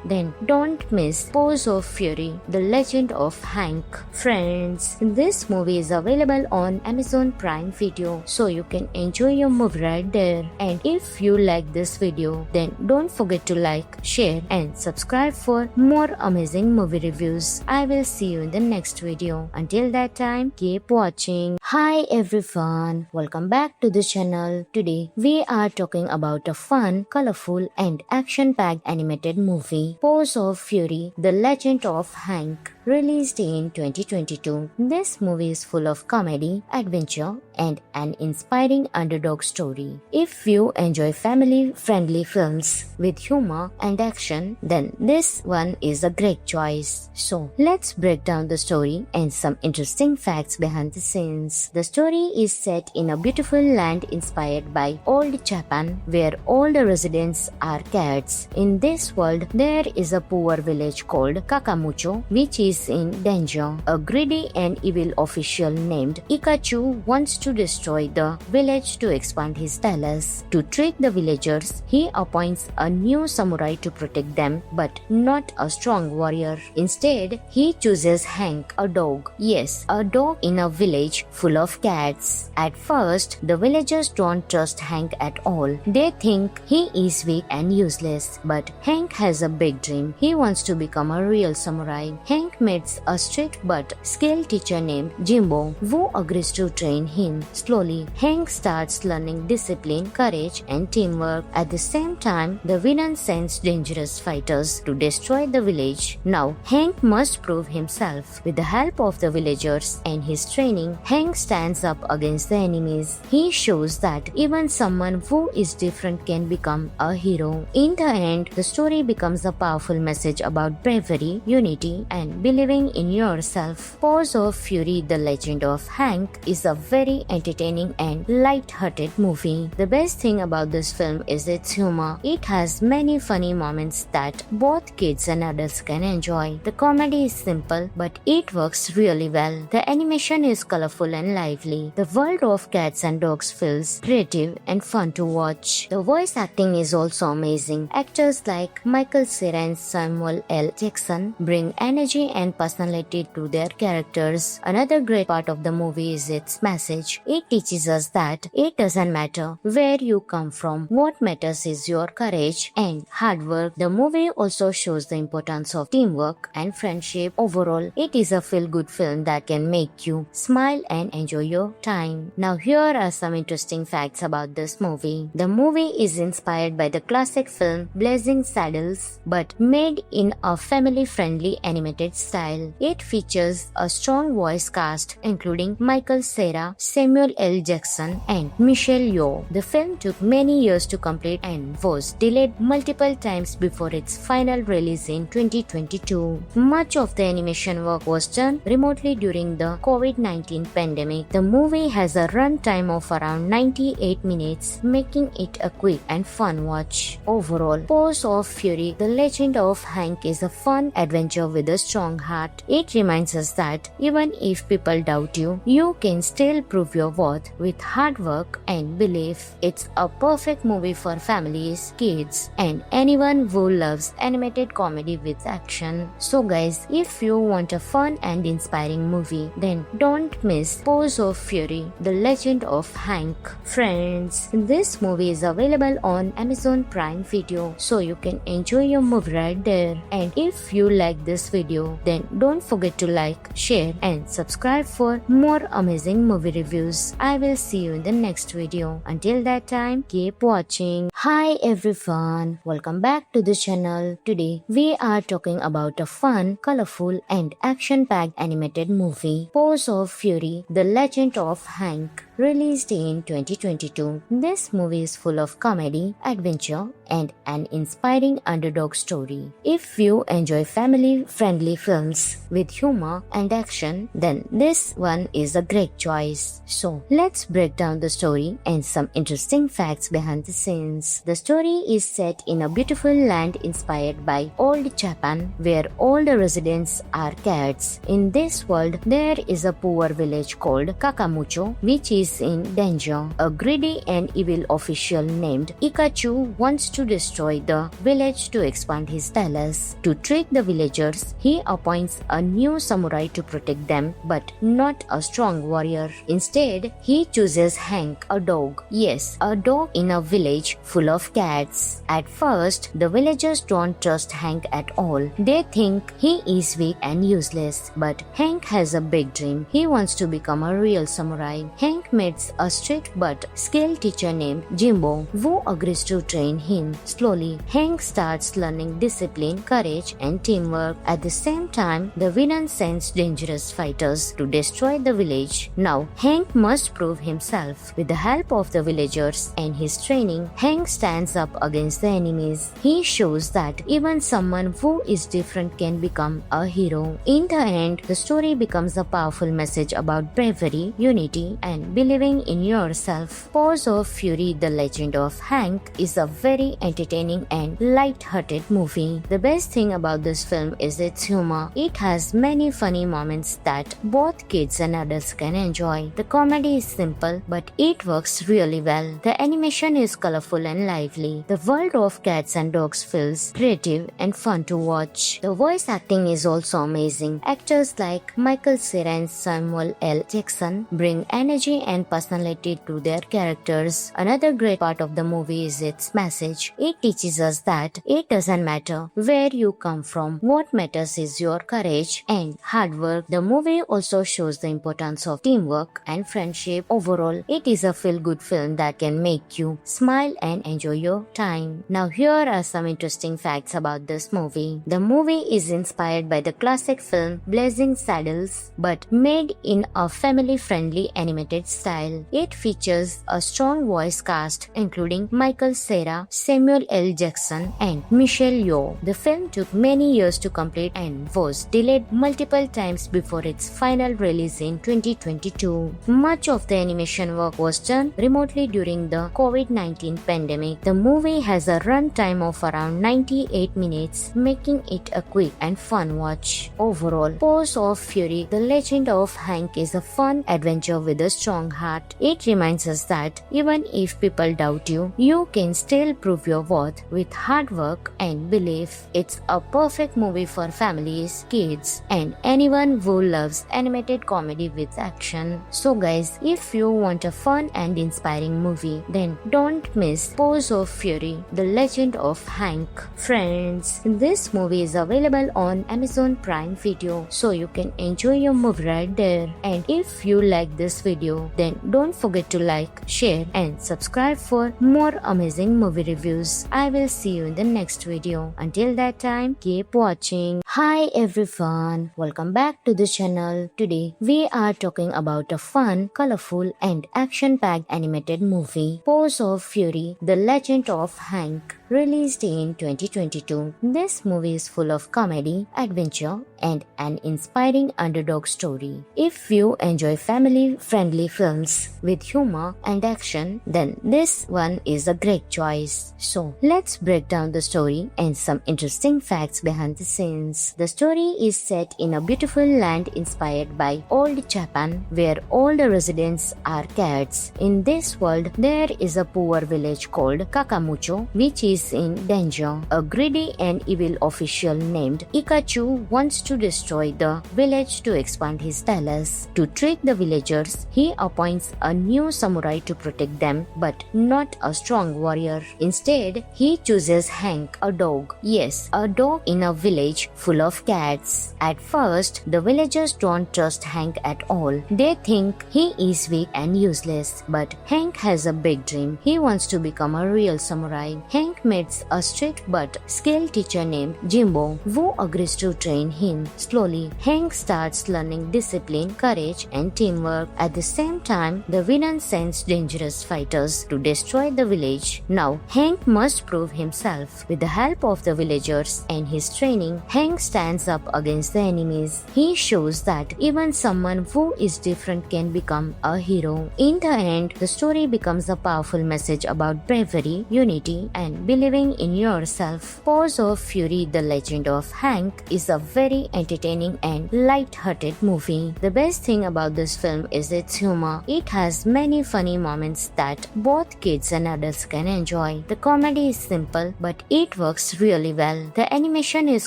then don't miss Paws of Fury: The Legend of Hank. Friends, this movie is available on Amazon Prime Video, so you can enjoy your movie right there. And if you like this video, then then don't forget to like, share and subscribe for more amazing movie reviews. I will see you in the next video. Until that time, keep watching. Hi everyone, welcome back to the channel. Today we are talking about a fun, colorful and action-packed animated movie, Paws of Fury: The Legend of Hank, released in 2022. This movie is full of comedy, adventure and an inspiring underdog story. If you enjoy family-friendly films with humor and action, then this one is a great choice. So let's break down the story and some interesting facts behind the scenes. The story is set in a beautiful land inspired by old Japan, where all the residents are cats. In this world, there is a poor village called Kakamucho, which is in danger. A greedy and evil official named Ikachu wants to destroy the village to expand his palace. To trick the villagers, he appoints a new samurai to protect them, but not a strong warrior. Instead, he chooses Hank, a dog. Yes, a dog in a village full of cats. At first, the villagers don't trust Hank at all. They think he is weak and useless. But Hank has a big dream. He wants to become a real samurai. Hank meets a strict but skilled teacher named Jimbo, who agrees to train him. Slowly, Hank starts learning discipline, courage, and teamwork. At the same time, the villain sends dangerous fighters to destroy the village. Now, Hank must prove himself. With the help of the villagers and his training, Hank stands up against the enemies. He shows that even someone who is different can become a hero. In the end, the story becomes a powerful message about bravery, unity, and believing in yourself. Paws of Fury: The Legend of Hank is a very entertaining and light-hearted movie. The best thing about this film is its humor. It has many funny moments that both kids and adults can enjoy. The comedy is simple, but it works really well. The animation is colorful and lively. The world of cats and dogs feels creative and fun to watch. The voice acting is also amazing. Actors like Michael Cera and Samuel L. Jackson bring energy and personality to their characters. Another great part of the movie is its message. It teaches us that it doesn't matter where you come from. What matters is your courage and hard work. The movie also shows the importance of teamwork and friendship. Overall, it is a feel-good film that can make you smile and enjoy your time. Now here are some interesting facts about this movie. The movie is inspired by the classic film Blazing Saddles, but made in a family-friendly animated style. It features a strong voice cast including Michael Cera, Samuel L. Jackson and Michelle Yeoh. The film took many years to complete and was delayed multiple times before its final release in 2022. Much of the animation work was done remotely during the COVID-19 pandemic. The movie has a runtime of around 98 minutes, making it a quick and fun watch. Overall, Paws of Fury: The Legend of Hank is a fun adventure with a strong heart. It reminds us that even if people doubt you, you can still prove your worth with hard work and belief. It's a perfect movie for families, kids, and anyone who loves animated comedy with action. So guys, if you want a fun and inspiring movie, then don't miss Paws of Fury: The Legend of Hank. Friends, this movie is available on Amazon Prime Video, so you can enjoy your movie right there. And if you like this video, then don't forget to like, share and subscribe for more amazing movie reviews. I will see you in the next video. Until that time, keep watching. Hi everyone, welcome back to the channel. Today we are talking about a fun, colorful and action-packed animated movie, Paws of Fury: The Legend of Hank, released in 2022. This movie is full of comedy, adventure and an inspiring underdog story. If you enjoy family-friendly films with humor and action, then this one is a great choice. So let's break down the story and some interesting facts behind the scenes. The story is set in a beautiful land inspired by old Japan, where all the residents are cats. In this world, there is a poor village called Kakamucho, which is in danger. A greedy and evil official named Ikachu wants to destroy the village to expand his palace. To trick the villagers, he appoints a new samurai to protect them, but not a strong warrior. Instead, he chooses Hank, a dog. Yes, a dog in a village full full of cats. At first, the villagers don't trust Hank at all. They think he is weak and useless. But Hank has a big dream. He wants to become a real samurai. Hank meets a strict but skilled teacher named Jimbo, who agrees to train him. Slowly, Hank starts learning discipline, courage, and teamwork. At the same time, the villain sends dangerous fighters to destroy the village. Now, Hank must prove himself. With the help of the villagers and his training, Hank stands up against the enemies. He shows that even someone who is different can become a hero. In the end, the story becomes a powerful message about bravery, unity, and believing in yourself. Paws of Fury: The Legend of Hank is a very entertaining and light-hearted movie. The best thing about this film is its humor. It has many funny moments that both kids and adults can enjoy. The comedy is simple, but it works really well. The animation is colorful and lively. The world of cats and dogs feels creative and fun to watch. The voice acting is also amazing. Actors like Michael Cera and Samuel L. Jackson bring energy and personality to their characters. Another great part of the movie is its message. It teaches us that it doesn't matter where you come from. What matters is your courage and hard work. The movie also shows the importance of teamwork and friendship. Overall, it is a feel-good film that can make you smile and enjoy your time. Now here are some interesting facts about this movie. The movie is inspired by the classic film Blazing Saddles but made in a family-friendly animated style. It features a strong voice cast including Michael Cera, Samuel L. Jackson, and Michelle Yeoh. The film took many years to complete and was delayed multiple times before its final release in 2022. Much of the animation work was done remotely during the COVID-19 pandemic. The movie has a runtime of around 98 minutes, making it a quick and fun watch. Overall, Paws of Fury: The Legend of Hank is a fun adventure with a strong heart. It reminds us that even if people doubt you, you can still prove your worth with hard work and belief. It's a perfect movie for families, kids, and anyone who loves animated comedy with action. So guys, if you want a fun and inspiring movie, then don't miss Paws of Fury: The Legend of Hank. Friends, this movie is available on Amazon Prime Video, so you can enjoy your movie right there. And if you like this video, then don't forget to like, share, and subscribe for more amazing movie reviews. I will see you in the next video. Until that time, keep watching. Hi everyone, welcome back to the channel. Today we are talking about a fun, colorful, and action-packed animated movie, Paws of Fury: The Legend of Hank, released in 2022. This movie is full of comedy, adventure, and an inspiring underdog story. If you enjoy family-friendly films with humor and action, then this one is a great choice. So let's break down the story and some interesting facts behind the scenes. The story is set in a beautiful land inspired by old Japan, where all the residents are cats. In this world, there is a poor village called Kakamucho, which is in danger. A greedy and evil official named Ikachu wants to destroy the village to expand his palace. To trick the villagers, he appoints a new samurai to protect them, but not a strong warrior. Instead, he chooses Hank, a dog. Yes, a dog in a village full of cats. At first, the villagers don't trust Hank at all. They think he is weak and useless. But Hank has a big dream. He wants to become a real samurai. Hank meets a strict but skilled teacher named Jimbo, who agrees to train him. Slowly, Hank starts learning discipline, courage, and teamwork. At the same time, the villain sends dangerous fighters to destroy the village. Now, Hank must prove himself. With the help of the villagers and his training, Hank stands up against the enemies. He shows that even someone who is different can become a hero. In the end, the story becomes a powerful message about bravery, unity, and belief believing in yourself. Paws of Fury, The Legend of Hank is a very entertaining and light-hearted movie. The best thing about this film is its humor. It has many funny moments that both kids and adults can enjoy. The comedy is simple, but it works really well. The animation is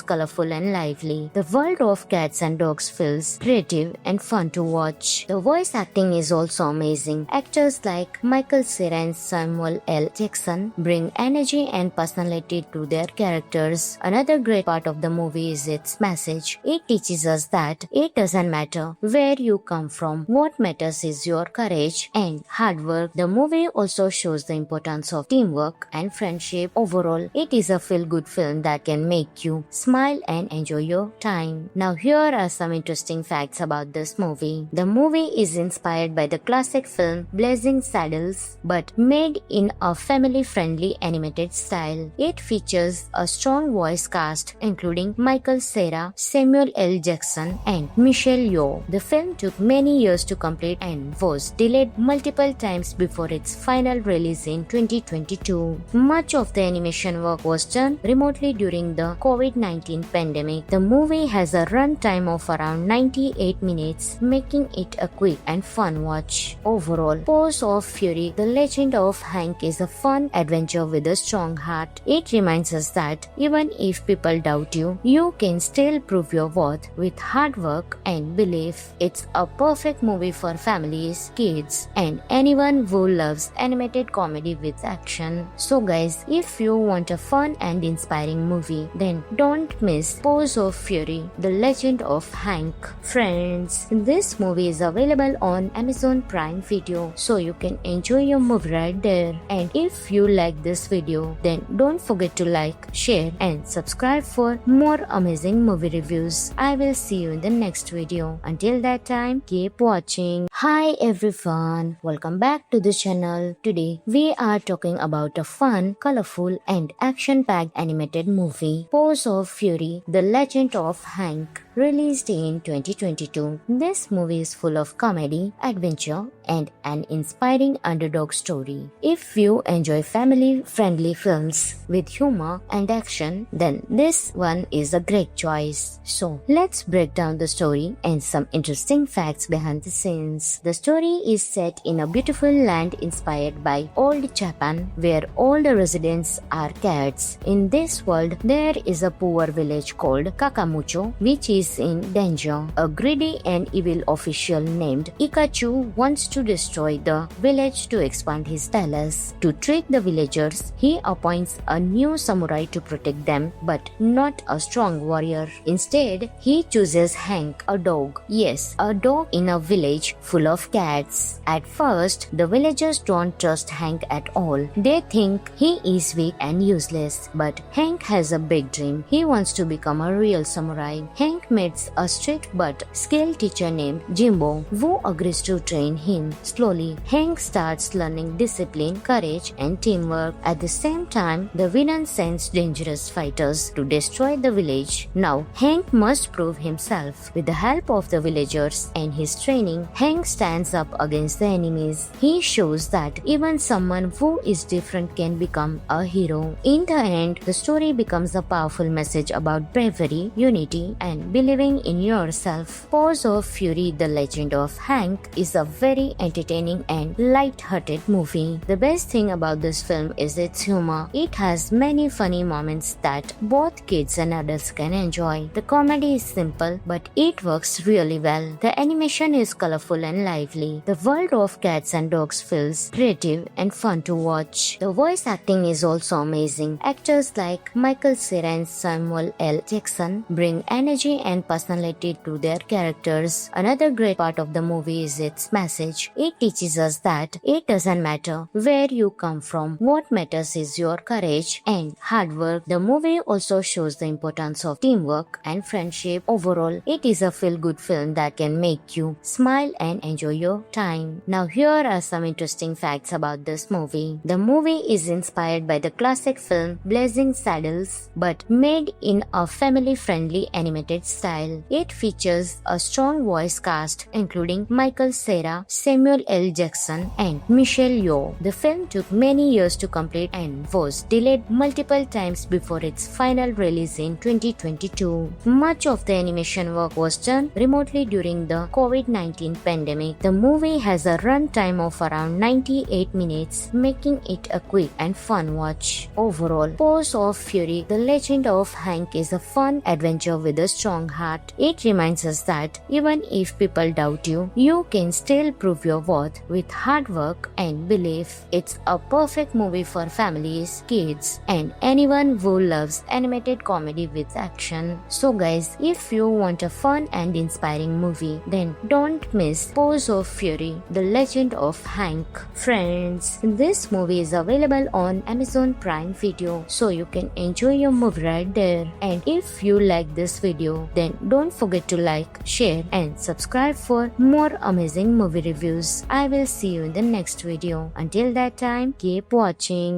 colorful and lively. The world of cats and dogs feels creative and fun to watch. The voice acting is also amazing. Actors like Michael Cera and Samuel L. Jackson bring energy and personality to their characters. Another great part of the movie is its message. It teaches us that it doesn't matter where you come from. What matters is your courage and hard work. The movie also shows the importance of teamwork and friendship. Overall, it is a feel-good film that can make you smile and enjoy your time. Now here are some interesting facts about this movie. The movie is inspired by the classic film Blazing Saddles but made in a family-friendly animated style. It features a strong voice cast including Michael Cera, Samuel L. Jackson and Michelle Yeoh. The film took many years to complete and was delayed multiple times before its final release in 2022. Much of the animation work was done remotely during the COVID-19 pandemic. The movie has a runtime of around 98 minutes, making it a quick and fun watch. Overall, Paws of Fury, The Legend of Hank is a fun adventure with a strong heart. It reminds us that even if people doubt you, you can still prove your worth with hard work and belief. It's a perfect movie for families, kids, and anyone who loves animated comedy with action. So guys, if you want a fun and inspiring movie, then don't miss Paws of Fury, The Legend of Hank. Friends, this movie is available on Amazon Prime Video, so you can enjoy your movie right there. And if you like this video, then don't forget to like, share and subscribe for more amazing movie reviews. I will see you in the next video. Until that time, keep watching. Hi everyone, welcome back to the channel. Today we are talking about a fun, colorful and action-packed animated movie, Paws of Fury, The Legend of Hank, released in 2022. This movie is full of comedy, adventure and an inspiring underdog story. If you enjoy family-friendly films with humor and action, then this one is a great choice. So let's break down the story and some interesting facts behind the scenes. The story is set in a beautiful land inspired by old Japan, where all the residents are cats. In this world, there is a poor village called Kakamucho, which is in danger. A greedy and evil official named Ikachu wants to destroy the village to expand his palace. To trick the villagers, he appoints a new samurai to protect them, but not a strong warrior. Instead, he chooses Hank, a dog. Yes, a dog in a village full of cats. At first, the villagers don't trust Hank at all. They think he is weak and useless. But Hank has a big dream. He wants to become a real samurai. Hank meets a strict but skilled teacher named Jimbo, who agrees to train him. Slowly, Hank starts learning discipline, courage, and teamwork. At the same time, the villain sends dangerous fighters to destroy the village. Now, Hank must prove himself. With the help of the villagers and his training, Hank stands up against the enemies. He shows that even someone who is different can become a hero. In the end, the story becomes a powerful message about bravery, unity, and believing in yourself. Paws of Fury, The Legend of Hank is a very entertaining and light-hearted movie. The best thing about this film is its humor. It has many funny moments that both kids and adults can enjoy. The comedy is simple, but it works really well. The animation is colorful and lively. The world of cats and dogs feels creative and fun to watch. The voice acting is also amazing. Actors like Michael Cera and Samuel L. Jackson bring energy and personality to their characters. Another great part of the movie is its message. It teaches us that it doesn't matter where you come from. What matters is your courage and hard work. The movie also shows the importance of teamwork and friendship. Overall, it is a feel-good film that can make you smile and enjoy your time. Now here are some interesting facts about this movie. The movie is inspired by the classic film Blazing Saddles but made in a family-friendly animated style. style. It features a strong voice cast including Michael Cera, Samuel L. Jackson, and Michelle Yeoh. The film took many years to complete and was delayed multiple times before its final release in 2022. Much of the animation work was done remotely during the COVID-19 pandemic. The movie has a runtime of around 98 minutes, making it a quick and fun watch. Overall, Paws of Fury: The Legend of Hank is a fun adventure with a strong heart. It reminds us that even if people doubt you, you can still prove your worth with hard work and belief. It's a perfect movie for families, kids, and anyone who loves animated comedy with action. So guys, if you want a fun and inspiring movie, then don't miss Paws of Fury: The Legend of Hank. Friends, this movie is available on Amazon Prime Video, so you can enjoy your movie right there. And if you like this video, then don't forget to like, share, and subscribe for more amazing movie reviews. I will see you in the next video. Until that time, keep watching.